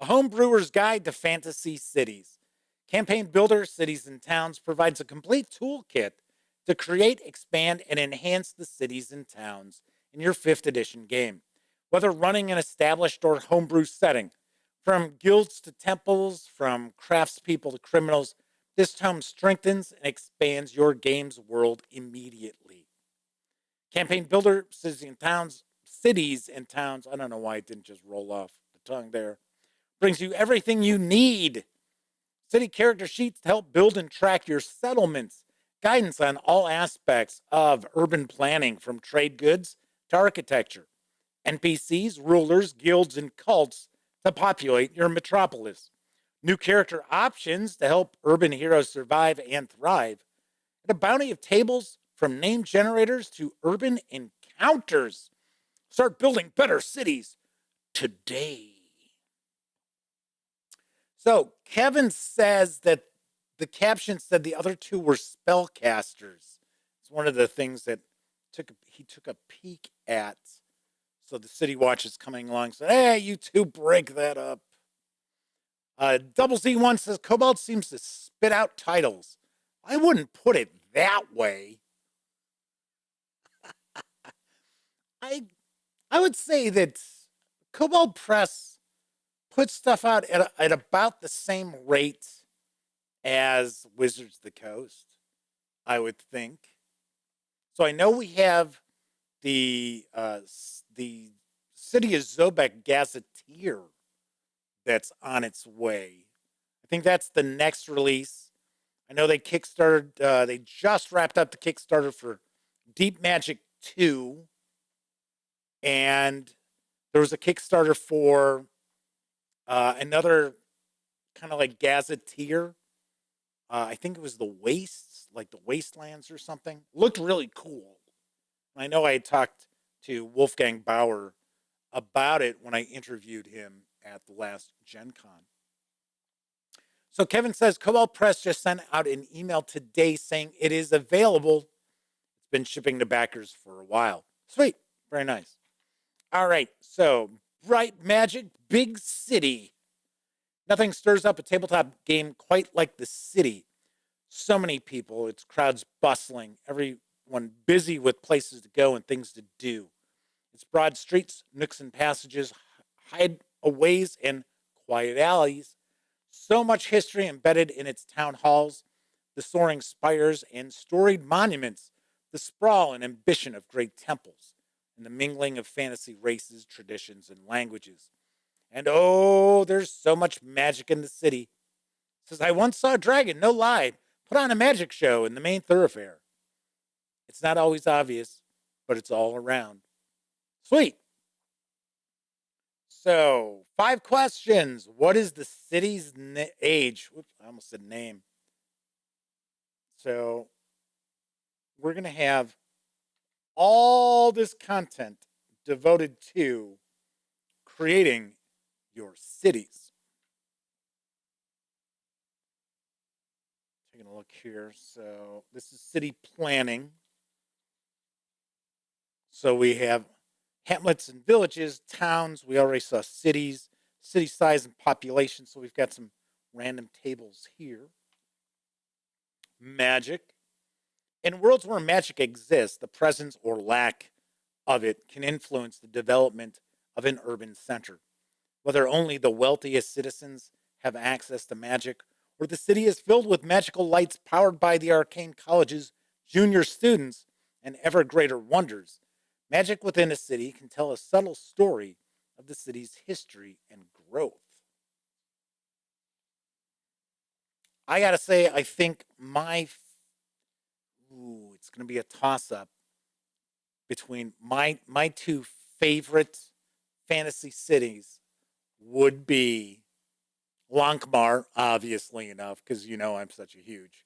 A home brewer's guide to fantasy cities. Campaign Builder Cities and Towns provides a complete toolkit to create, expand, and enhance the cities and towns in your 5th edition game. Whether running an established or homebrew setting, from guilds to temples, from craftspeople to criminals, this tome strengthens and expands your game's world immediately. Campaign Builder Cities and Towns, I don't know why it didn't just roll off the tongue there, brings you everything you need. City character sheets to help build and track your settlements, guidance on all aspects of urban planning from trade goods to architecture, NPCs, rulers, guilds, and cults to populate your metropolis, new character options to help urban heroes survive and thrive, and a bounty of tables from name generators to urban encounters. Start building better cities today. So Kevin says that the caption said the other two were spellcasters. It's one of the things that he took a peek at. So the City Watch is coming along and said, hey, you two break that up. Double Z1 says, Kobold seems to spit out titles. I wouldn't put it that way. I would say that Kobold Press puts stuff out at about the same rate as Wizards of the Coast, I would think. So I know we have the City of Zobek Gazetteer that's on its way. I think that's the next release. I know they kickstarted, they just wrapped up the Kickstarter for Deep Magic 2. And there was a Kickstarter for another kind of like Gazetteer. I think it was the Wastes, like the Wastelands or something. Looked really cool. I know I had talked to Wolfgang Bauer about it when I interviewed him at the last Gen Con. So Kevin says, Kobold Press just sent out an email today saying it is available. It's been shipping to backers for a while. Sweet. Very nice. All right. So Bright Magic, Big City. Nothing stirs up a tabletop game quite like the City. So many people, its crowds bustling, everyone busy with places to go and things to do. Its broad streets, nooks and passages, hideaways, and quiet alleys. So much history embedded in its town halls, the soaring spires and storied monuments, the sprawl and ambition of great temples, and the mingling of fantasy races, traditions, and languages. And oh, there's so much magic in the city. Says, I once saw a dragon, no lie, put on a magic show in the main thoroughfare. It's not always obvious, but it's all around. Sweet. So, 5 questions. What is the city's age? Whoops, I almost said name. So, we're going to have all this content devoted to creating your cities. Taking a look here. So, this is city planning. So, we have hamlets and villages, towns. We already saw cities, city size and population. So we've got some random tables here. Magic. In worlds where magic exists, the presence or lack of it can influence the development of an urban center. Whether only the wealthiest citizens have access to magic, or the city is filled with magical lights powered by the arcane college's junior students and ever greater wonders, magic within a city can tell a subtle story of the city's history and growth. I gotta say, I think it's gonna be a toss-up between my 2 favorite fantasy cities would be Lankmar, obviously enough, because you know I'm such a huge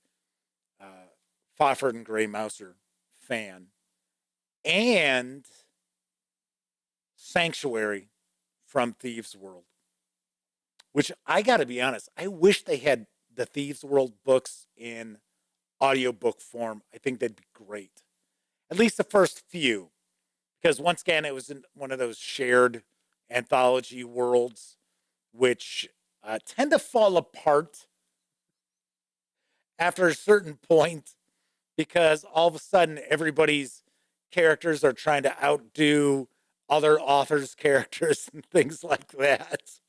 Fafhrd and Grey Mouser fan, and Sanctuary from Thieves' World, which I got to be honest, I wish they had the Thieves' World books in audiobook form. I think that'd be great. At least the first few, because once again, it was in one of those shared anthology worlds, which tend to fall apart after a certain point, because all of a sudden everybody's characters are trying to outdo other authors' characters and things like that.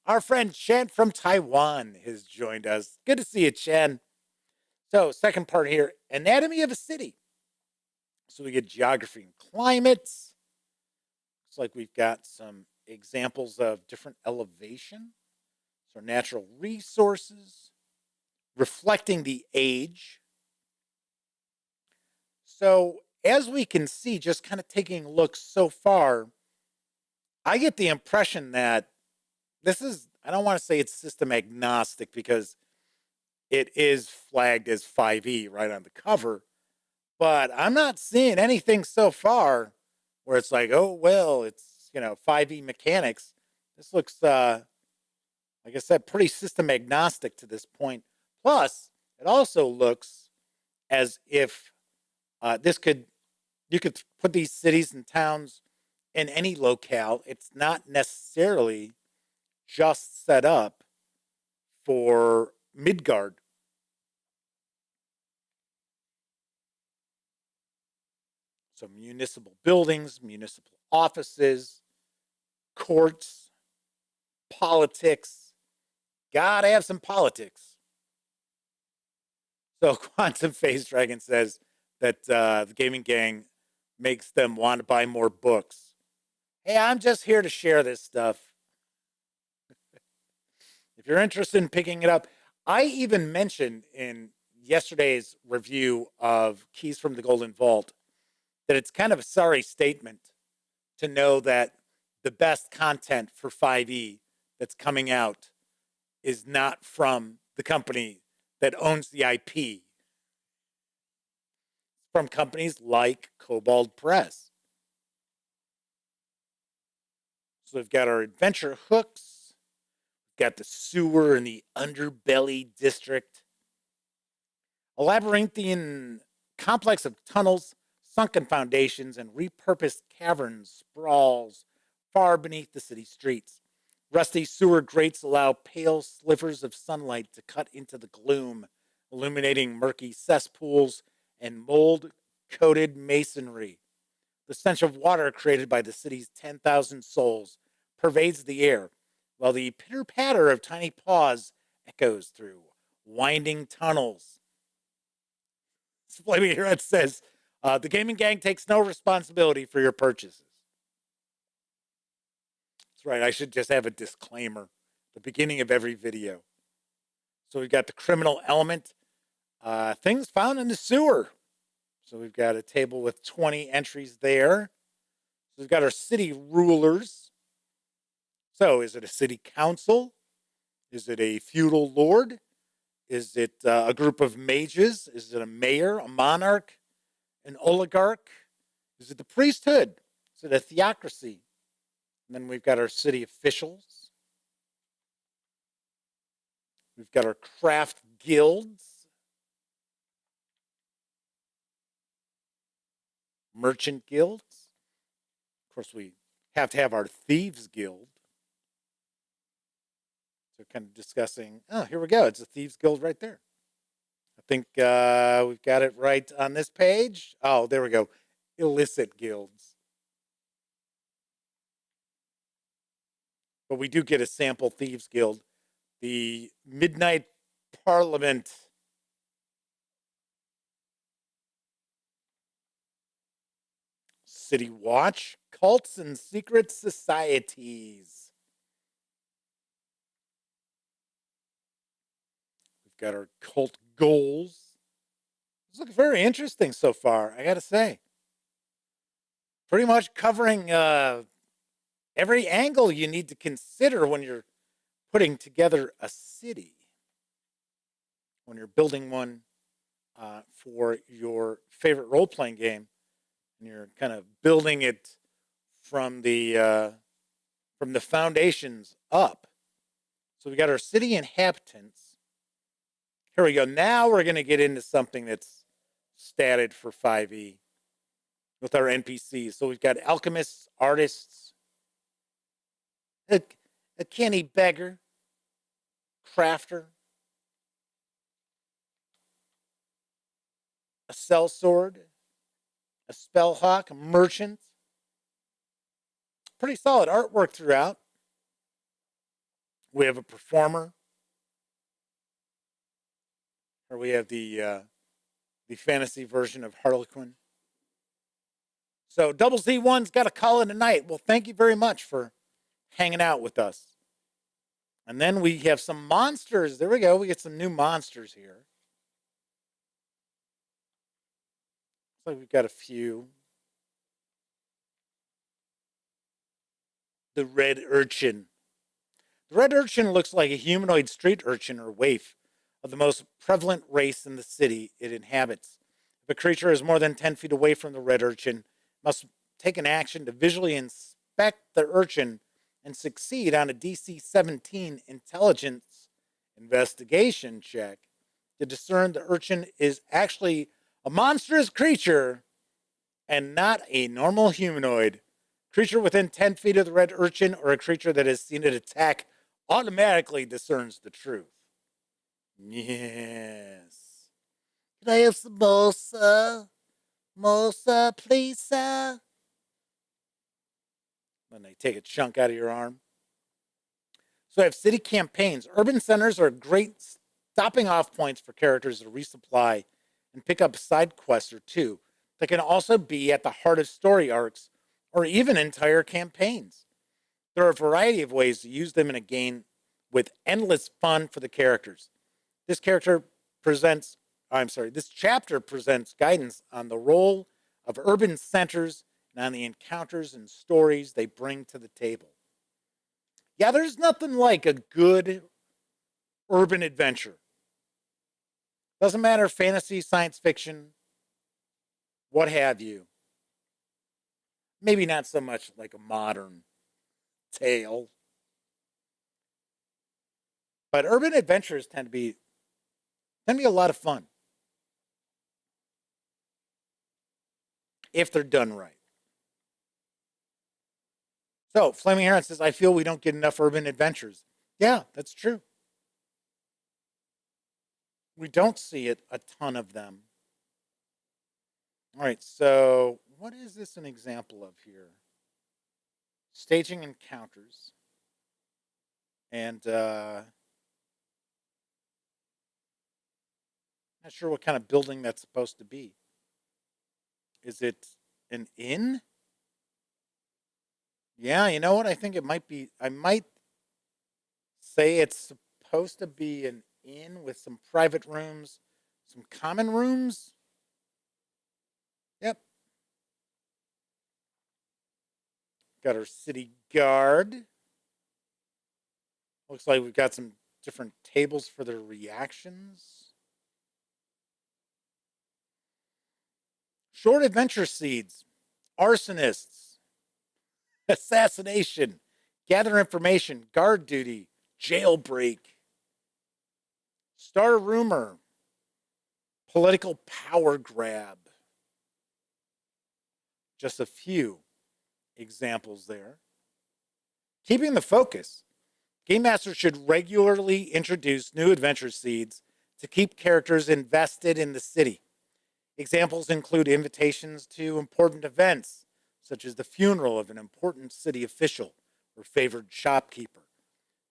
Our friend Chen from Taiwan has joined us. Good to see you, Chen. So, second part here, anatomy of a city. So we get geography and climates. Looks like we've got some examples of different elevation. So natural resources, reflecting the age. So as we can see, just kind of taking a look so far, I get the impression that this is, I don't want to say it's system agnostic because it is flagged as 5e right on the cover, but I'm not seeing anything so far where it's like, oh, well, it's, 5e mechanics. This looks, like I said, pretty system agnostic to this point. Plus, it also looks as if you could put these cities and towns in any locale, it's not necessarily just set up for Midgard. So municipal buildings, municipal offices, courts, politics. Gotta have some politics. So Quantum Phase Dragon says that the gaming gang makes them want to buy more books. Hey, I'm just here to share this stuff. If you're interested in picking it up, I even mentioned in yesterday's review of Keys from the Golden Vault that it's kind of a sorry statement to know that the best content for 5e that's coming out is not from the company that owns the IP. From companies like Kobold Press. So we've got our adventure hooks. We've got the sewer and the underbelly district. A labyrinthian complex of tunnels, sunken foundations, and repurposed caverns sprawls far beneath the city streets. Rusty sewer grates allow pale slivers of sunlight to cut into the gloom, illuminating murky cesspools and mold-coated masonry. The stench of water created by the city's 10,000 souls pervades the air, while the pitter-patter of tiny paws echoes through winding tunnels. Display here it says, the gaming gang takes no responsibility for your purchases. That's right, I should just have a disclaimer at the beginning of every video. So we've got the criminal element, things found in the sewer. So we've got a table with 20 entries there. So we've got our city rulers. So is it a city council? Is it a feudal lord? Is it a group of mages? Is it a mayor, a monarch, an oligarch? Is it the priesthood? Is it a theocracy? And then we've got our city officials. We've got our craft guilds. Merchant guilds. Of course, we have to have our thieves guild. So kind of discussing, oh, here we go. It's a thieves guild right there. I think we've got it right on this page. Oh, there we go. Illicit guilds. But we do get a sample thieves guild. The Midnight Parliament. City Watch, cults and secret societies. We've got our cult goals. This looks very interesting so far, I gotta say. Pretty much covering every angle you need to consider when you're putting together a city. When you're building one for your favorite role-playing game. And you're kind of building it from the foundations up. So we got our city inhabitants. Here we go. Now we're going to get into something that's statted for 5e with our NPCs. So we've got alchemists, artists, a canny beggar, crafter, a sellsword, a spellhawk, a merchant. Pretty solid artwork throughout. We have a performer. Or we have the fantasy version of Harlequin. So Double Z1's got to call it a night. Well, thank you very much for hanging out with us. And then we have some monsters. There we go. We get some new monsters here. Looks like we've got a few. The red urchin. The red urchin looks like a humanoid street urchin or waif of the most prevalent race in the city it inhabits. If a creature is more than 10 feet away from the red urchin, it must take an action to visually inspect the urchin and succeed on a DC 17 intelligence investigation check to discern the urchin is actually a monstrous creature and not a normal humanoid Creature within 10 feet of the red urchin or a creature that has seen it attack automatically discerns the truth. Yes. Can I have some mosa? Mosa, please, sir? Then they take a chunk out of your arm. So I have city campaigns. Urban centers are great stopping off points for characters to resupply and pick up side quests or two. They can also be at the heart of story arcs or even entire campaigns. There are a variety of ways to use them in a game with endless fun for the characters. This chapter presents guidance on the role of urban centers and on the encounters and stories they bring to the table. Yeah, there's nothing like a good urban adventure. Doesn't matter, fantasy, science fiction, what have you. Maybe not so much like a modern tale. But urban adventures tend to be a lot of fun. If they're done right. So, Flaming Heron says, I feel we don't get enough urban adventures. Yeah, that's true. We don't see it a ton of them. All right, so what is this an example of here? Staging encounters. And not sure what kind of building that's supposed to be. Is it an inn? Yeah, you know what? I think it might be. I might say it's supposed to be an inn with some private rooms, some common rooms. Yep. Got our city guard. Looks like we've got some different tables for their reactions. Short adventure seeds, arsonists, assassination, gather information, guard duty, jailbreak, start a rumor, political power grab. Just a few examples there. Keeping the focus, Game Master should regularly introduce new adventure seeds to keep characters invested in the city. Examples include invitations to important events, such as the funeral of an important city official or favored shopkeeper.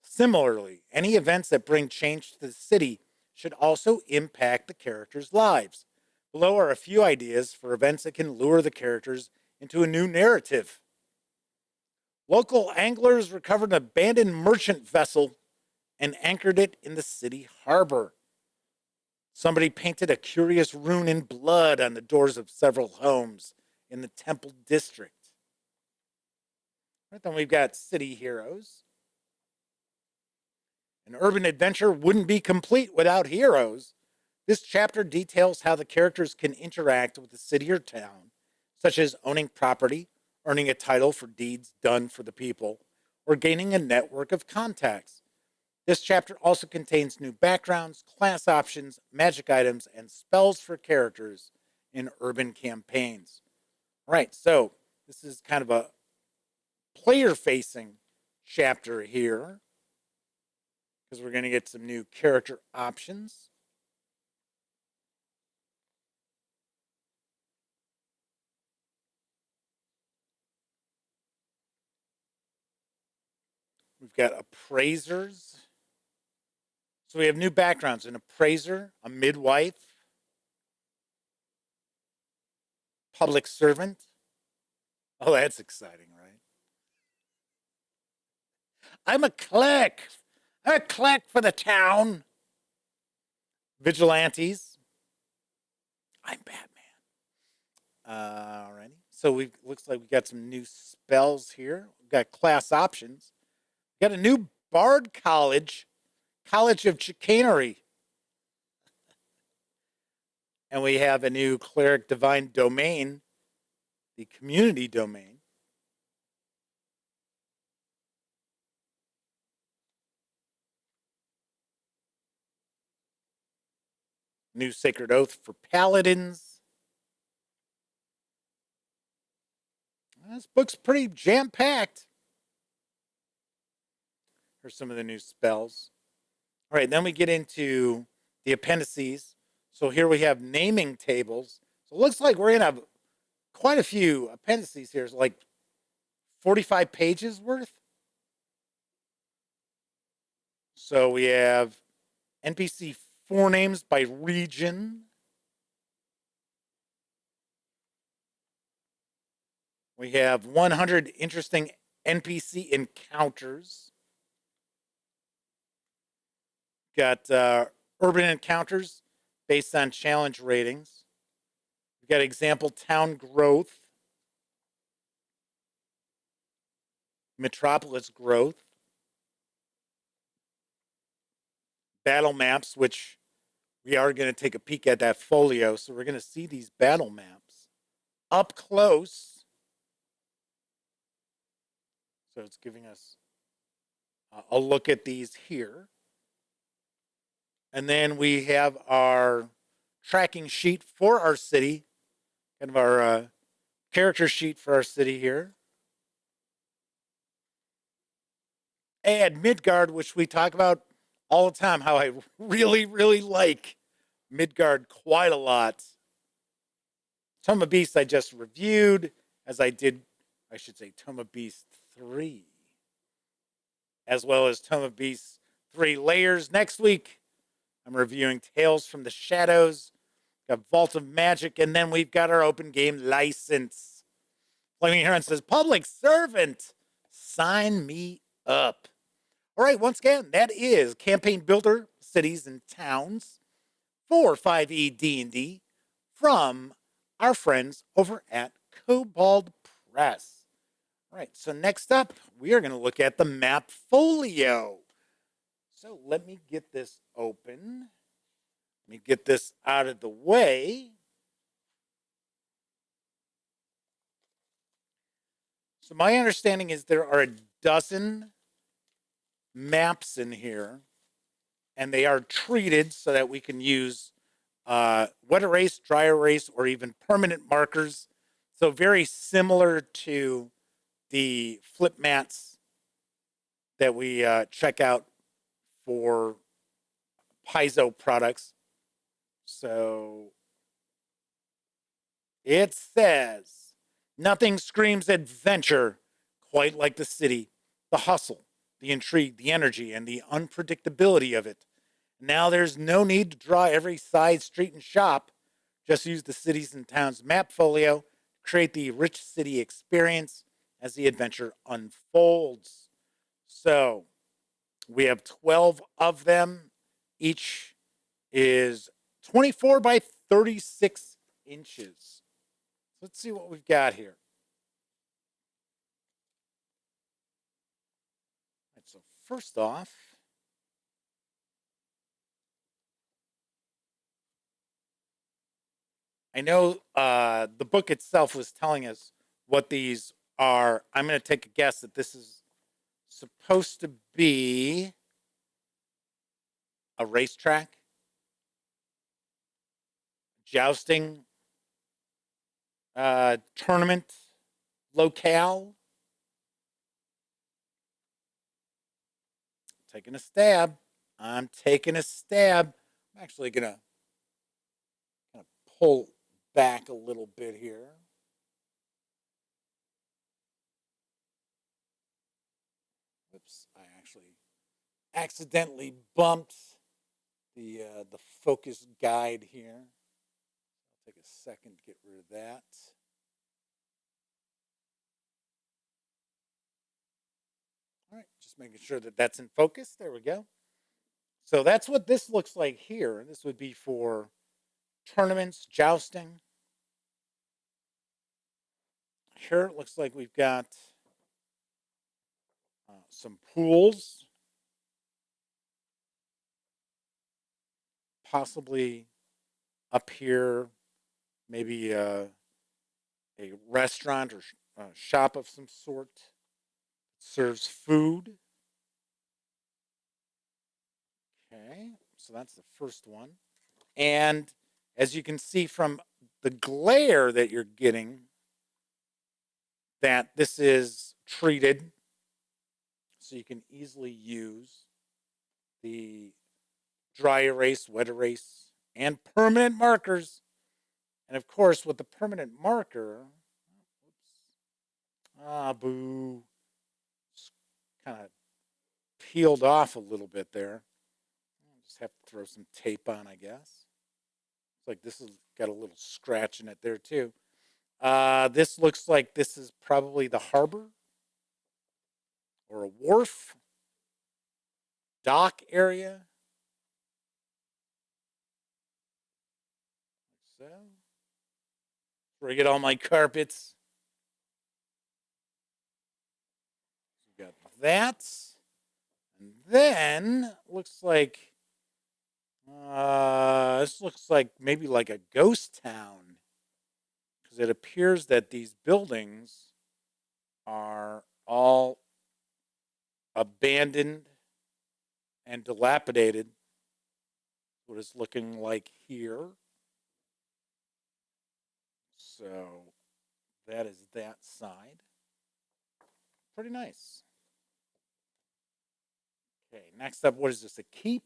Similarly, any events that bring change to the city should also impact the characters' lives. Below are a few ideas for events that can lure the characters into a new narrative. Local anglers recovered an abandoned merchant vessel and anchored it in the city harbor. Somebody painted a curious rune in blood on the doors of several homes in the Temple District. Right, then we've got city heroes. An urban adventure wouldn't be complete without heroes. This chapter details how the characters can interact with the city or town, such as owning property, earning a title for deeds done for the people, or gaining a network of contacts. This chapter also contains new backgrounds, class options, magic items, and spells for characters in urban campaigns. All right, so this is kind of a player-facing chapter here because we're going to get some new character options. We've got appraisers. So we have new backgrounds, an appraiser, a midwife, public servant. Oh, that's exciting, right? I'm a clerk for the town. Vigilantes. I'm Batman. Alrighty. So looks like we got some new spells here. We've got class options. We've got a new Bard College of Chicanery. And we have a new Cleric Divine Domain, the community domain. New Sacred Oath for Paladins. This book's pretty jam-packed. Here's some of the new spells. All right, then we get into the appendices. So here we have naming tables. So it looks like we're going to have quite a few appendices here. It's like 45 pages worth. So we have NPC forenames by region. We have 100 interesting NPC encounters. Got urban encounters based on challenge ratings. We've got example town growth, metropolis growth, battle maps, which we are going to take a peek at that folio. So we're going to see these battle maps up close. So it's giving us a look at these here. And then we have our tracking sheet for our city, kind of our character sheet for our city here. And Midgard, which we talk about all the time, how I really, really like Midgard quite a lot. Tome of Beast I just reviewed, as I did, I should say, Tome of Beast 3, as well as Tome of Beast 3 Layers. Next week, I'm reviewing Tales from the Shadows, got Vault of Magic, and then we've got our open game license. Flaming Heron says, public servant, sign me up. All right, once again, that is Campaign Builder, Cities and Towns for 5e D&D from our friends over at Kobold Press. All right, so next up, we are going to look at the map folio. So let me get this open. Let me get this out of the way. So my understanding is there are a dozen maps in here, and they are treated so that we can use wet erase, dry erase, or even permanent markers. So very similar to the flip mats that we check out for Paizo products. So it says, nothing screams adventure quite like the city, the hustle, the intrigue, the energy, and the unpredictability of it. Now there's no need to draw every side street and shop. Just use the Cities and Towns map folio to create the rich city experience as the adventure unfolds. So we have 12 of them. Each is 24 by 36 inches. Let's see what we've got here. All right, so first off, I know the book itself was telling us what these are. I'm going to take a guess that this is supposed to be a racetrack, jousting, tournament locale. Taking a stab. I'm taking a stab. I'm actually going to kind of pull back a little bit here. Oops, I actually accidentally bumped the focus guide here. I'll take a second to get rid of that. All right, just making sure that that's in focus. There we go. So that's what this looks like here. This would be for tournaments, jousting. Here it looks like we've got some pools, possibly up here, maybe a restaurant or shop of some sort. Serves food. Okay, so that's the first one. And as you can see from the glare that you're getting, that this is treated so you can easily use the dry erase, wet erase, and permanent markers. And of course, with the permanent marker, boo, kind of peeled off a little bit there. Just have to throw some tape on, I guess. It's like this has got a little scratch in it there too. This looks like this is probably the harbor or a wharf, dock area. So, where I get all my carpets. We got that. And then looks like this looks like maybe like a ghost town, because it appears that these buildings are all abandoned and dilapidated. What it's looking like here. So that is that side. Pretty nice. Okay, next up, what is this? A keep?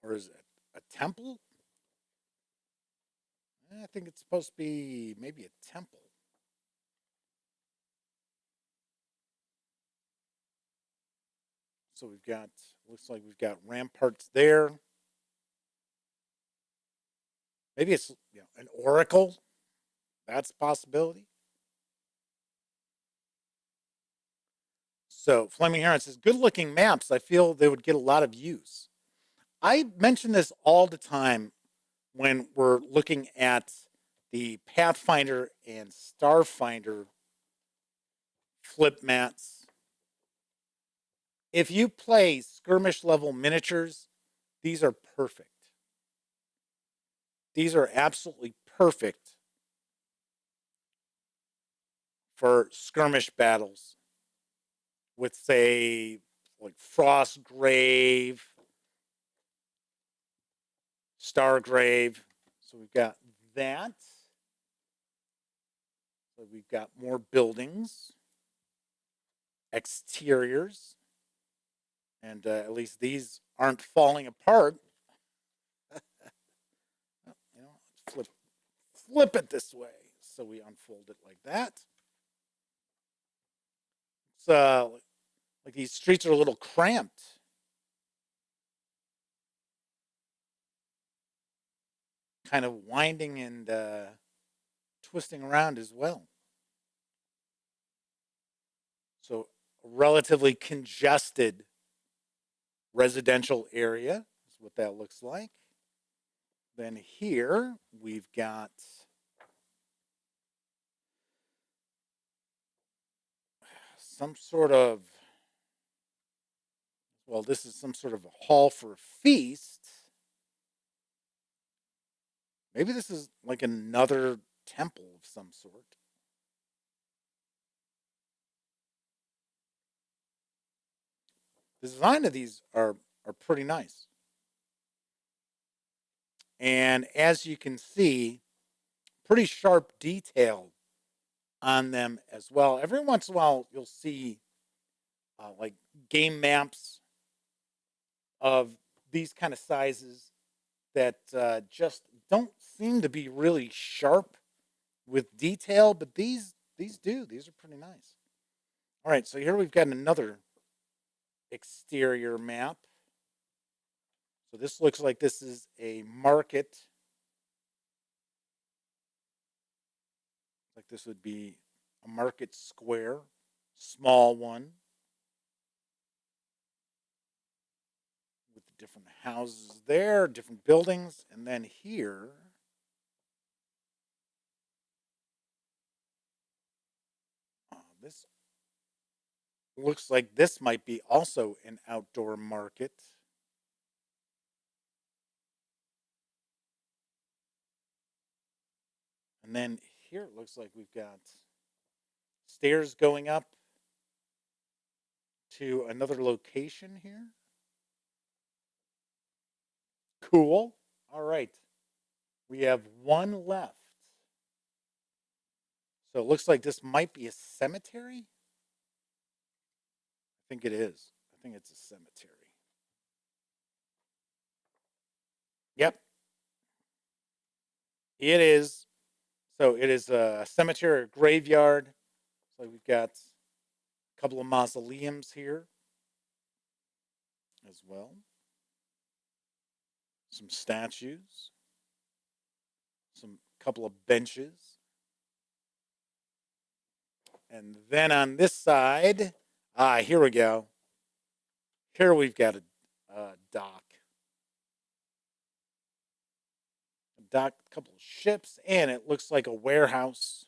Or is it a temple? I think it's supposed to be maybe a temple. So we've got, looks like we've got ramparts there. Maybe it's an oracle. That's a possibility. So Flaming Heron says, good looking maps. I feel they would get a lot of use. I mention this all the time when we're looking at the Pathfinder and Starfinder flip mats. If you play skirmish level miniatures, these are perfect. These are absolutely perfect for skirmish battles with, say, like Frostgrave, Stargrave. So we've got that. So we've got more buildings, exteriors, and at least these aren't falling apart. Flip it this way. So we unfold it like that. It's like these streets are a little cramped. Kind of winding and twisting around as well. So a relatively congested residential area is what that looks like. Then here we've got some sort of, well, this is some sort of a hall for a feast. Maybe this is like another temple of some sort. The design of these are pretty nice. And as you can see, pretty sharp detail on them as well. Every once in a while, you'll see like game maps of these kind of sizes that just don't seem to be really sharp with detail, but these do. These are pretty nice. All right, so here we've got another exterior map. So this looks like this is a market. Like this would be a market square, small one, with the different houses there, different buildings, and then here this looks like this might be also an outdoor market. And then here it looks like we've got stairs going up to another location here. Cool. All right. We have one left. So it looks like this might be a cemetery. I think it is. I think it's a cemetery. Yep. It is. So it is a cemetery or graveyard. So we've got a couple of mausoleums here as well. Some statues. Some couple of benches. And then on this side, here we go. Here we've got a dock. A dock, a couple of ships, and it looks like a warehouse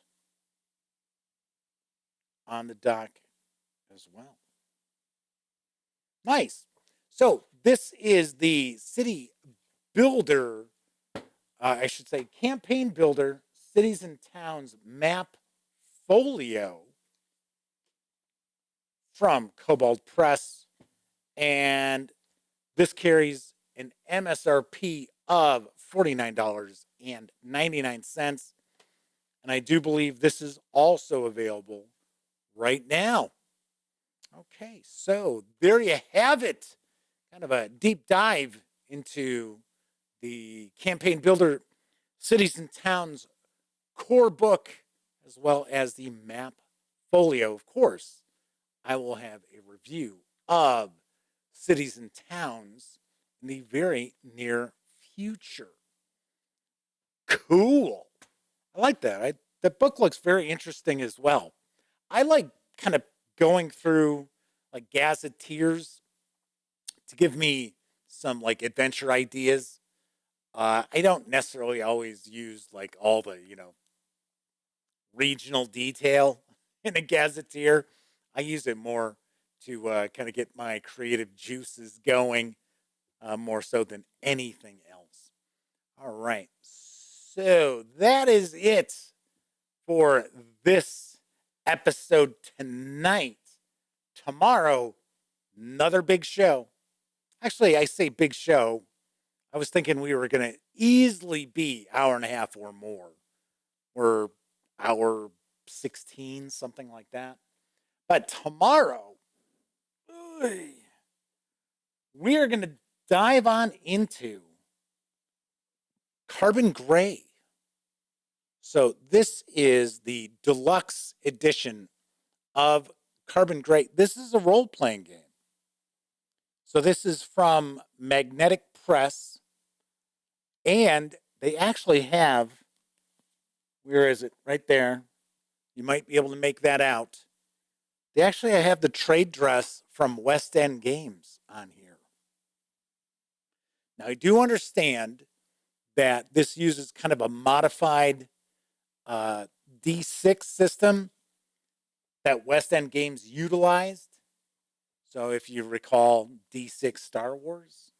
on the dock as well. Nice. So this is the city builder, I should say campaign builder, cities and towns map folio from Kobold Press, and this carries an MSRP of $49.99, and I do believe this is also available right now. Okay, so there you have it. Kind of a deep dive into the Campaign Builder Cities and Towns core book, as well as the map folio. Of course, I will have a review of Cities and Towns in the very near future. Cool. I like that. The book looks very interesting as well. I like kind of going through like gazetteers to give me some like adventure ideas. I don't necessarily always use like all the, regional detail in a gazetteer. I use it more to kind of get my creative juices going, more so than anything else. All right. So that is it for this episode tonight. Tomorrow, another big show. Actually, I say big show. I was thinking we were going to easily be hour and a half or more. We're hour 16, something like that. But tomorrow, we are going to dive on into Carbon Gray. So this is the deluxe edition of Carbon Gray. This is a role-playing game. So this is from Magnetic Press. And they actually have, where is it? Right there. You might be able to make that out. They actually have the trade dress from West End Games on here. Now, I do understand that this uses kind of a modified D6 system that West End Games utilized. So if you recall D6 Star Wars.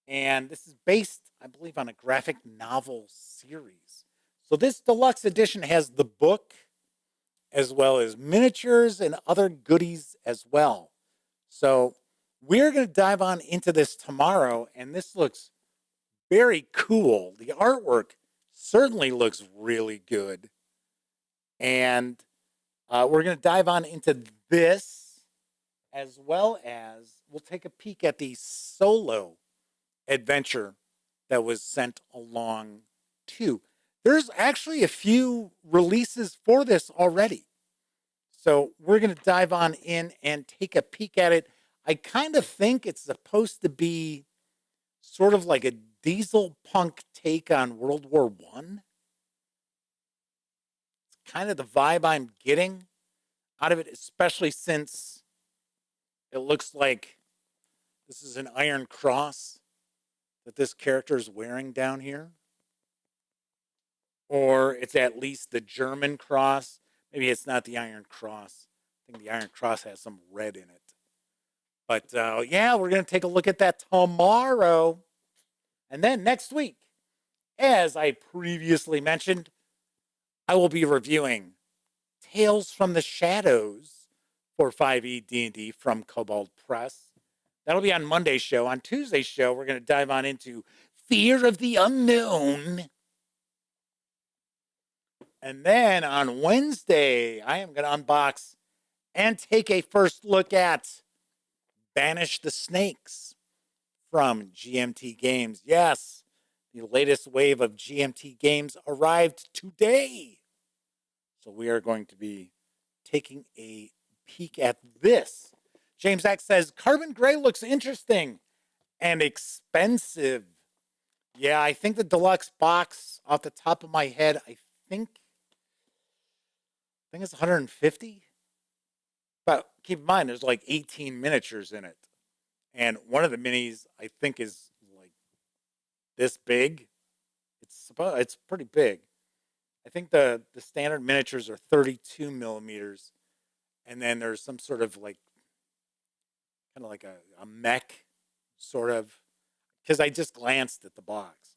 And this is based, I believe, on a graphic novel series. So this deluxe edition has the book as well as miniatures and other goodies as well. So we're going to dive on into this tomorrow, and this looks very cool. The artwork certainly looks really good. And we're going to dive on into this, as well as we'll take a peek at the solo adventure that was sent along too. There's actually a few releases for this already. So we're going to dive on in and take a peek at it. I kind of think it's supposed to be sort of like a diesel punk take on World War I. It's kind of the vibe I'm getting out of it, especially since it looks like this is an Iron Cross that this character is wearing down here. Or it's at least the German cross. Maybe it's not the Iron Cross. I think the Iron Cross has some red in it. But yeah, we're going to take a look at that tomorrow. And then next week, as I previously mentioned, I will be reviewing Tales from the Shadows for 5e D&D from Kobold Press. That'll be on Monday's show. On Tuesday's show, we're going to dive on into Fear of the Unknown. And then on Wednesday, I am going to unbox and take a first look at Banish the Snakes from GMT Games. Yes, the latest wave of GMT Games arrived today. So we are going to be taking a peek at this. James X says, Carbon Gray looks interesting and expensive. Yeah, I think the deluxe box, off the top of my head, I think it's 150. But keep in mind, there's like 18 miniatures in it. And one of the minis, I think, is like this big. It's pretty big. I think the standard miniatures are 32 millimeters. And then there's some sort of like, kind of like a mech, sort of. Because I just glanced at the box,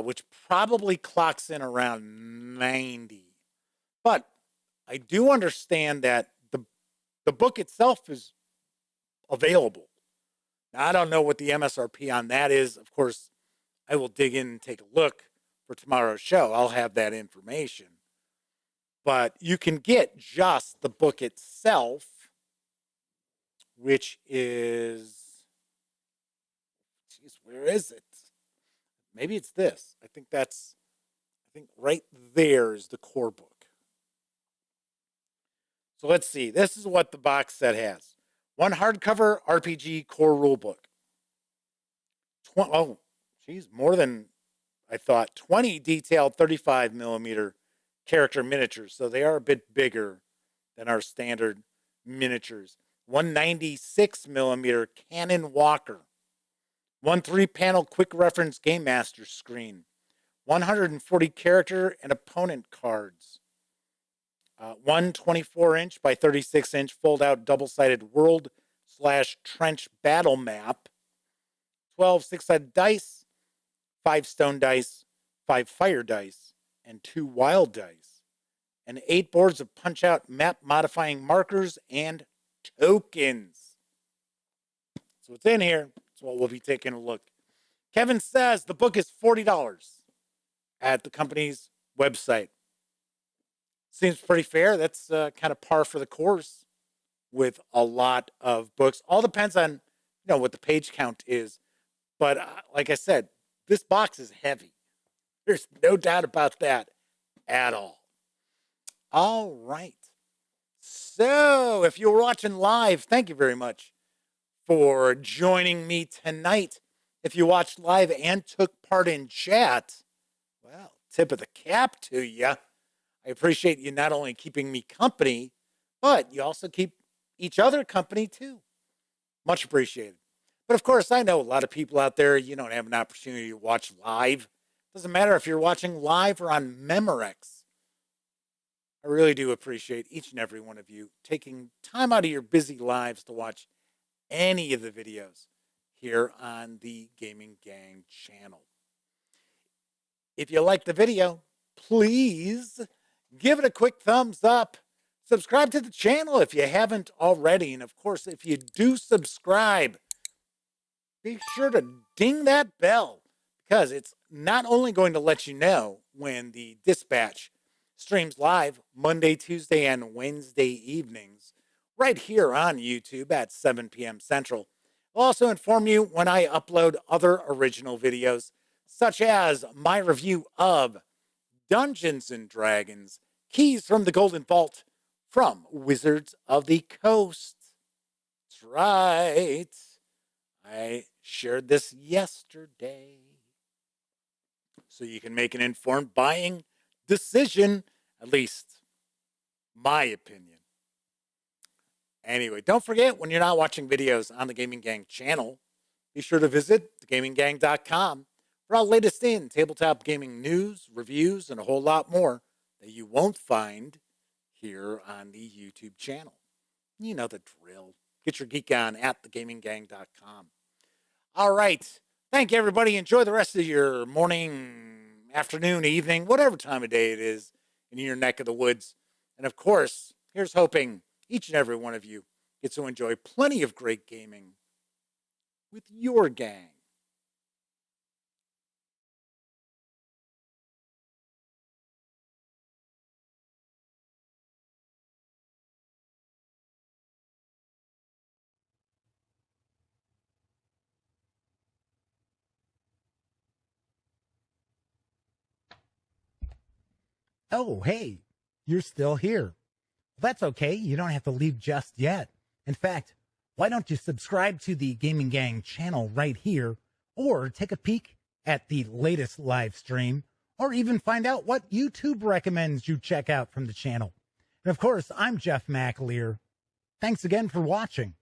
which probably clocks in around 90. But I do understand that the book itself is available. Now, I don't know what the MSRP on that is. Of course, I will dig in and take a look for tomorrow's show. I'll have that information. But you can get just the book itself, which is, geez, where is it? Maybe it's this. I think right there is the core book. So let's see. This is what the box set has. One hardcover RPG core rulebook. More than I thought. 20 detailed 35 millimeter character miniatures. So they are a bit bigger than our standard miniatures. 196 millimeter Canon Walker. One 3-panel quick reference Game Master screen. 140 character and opponent cards. One 24-inch by 36-inch fold-out double-sided world/trench battle map. 12 six-sided dice. 5 stone dice. 5 fire dice. And 2 wild dice. And 8 boards of punch-out map-modifying markers and tokens. So it's in here. That's what we'll be taking a look. Kevin says the book is $40 at the company's website. Seems pretty fair. That's kind of par for the course with a lot of books. All depends on, what the page count is. But like I said, this box is heavy. There's no doubt about that at all. All right. So if you were watching live, thank you very much for joining me tonight. If you watched live and took part in chat, well, tip of the cap to you. I appreciate you not only keeping me company, but you also keep each other company too. Much appreciated. But of course, I know a lot of people out there, you don't have an opportunity to watch live. Doesn't matter if you're watching live or on Memorex. I really do appreciate each and every one of you taking time out of your busy lives to watch any of the videos here on the Gaming Gang channel. If you like the video, please give it a quick thumbs up. Subscribe to the channel if you haven't already. And of course, if you do subscribe, be sure to ding that bell, because it's not only going to let you know when the Dispatch streams live Monday, Tuesday, and Wednesday evenings right here on YouTube at 7 p.m. Central. I'll also inform you when I upload other original videos, such as my review of Dungeons & Dragons, Keys from the Golden Vault from Wizards of the Coast. That's right. I shared this yesterday. So you can make an informed buying decision, at least my opinion. Anyway, don't forget, when you're not watching videos on the Gaming Gang channel, be sure to visit thegaminggang.com for our latest in tabletop gaming news, reviews, and a whole lot more that you won't find here on the YouTube channel. You know the drill. Get your geek on at thegaminggang.com. All right. Thank you, everybody. Enjoy the rest of your morning, afternoon, evening, whatever time of day it is in your neck of the woods. And of course, here's hoping each and every one of you gets to enjoy plenty of great gaming with your gang. Oh, hey, you're still here. That's okay. You don't have to leave just yet. In fact, why don't you subscribe to the Gaming Gang channel right here, or take a peek at the latest live stream, or even find out what YouTube recommends you check out from the channel. And of course, I'm Jeff McAleer. Thanks again for watching.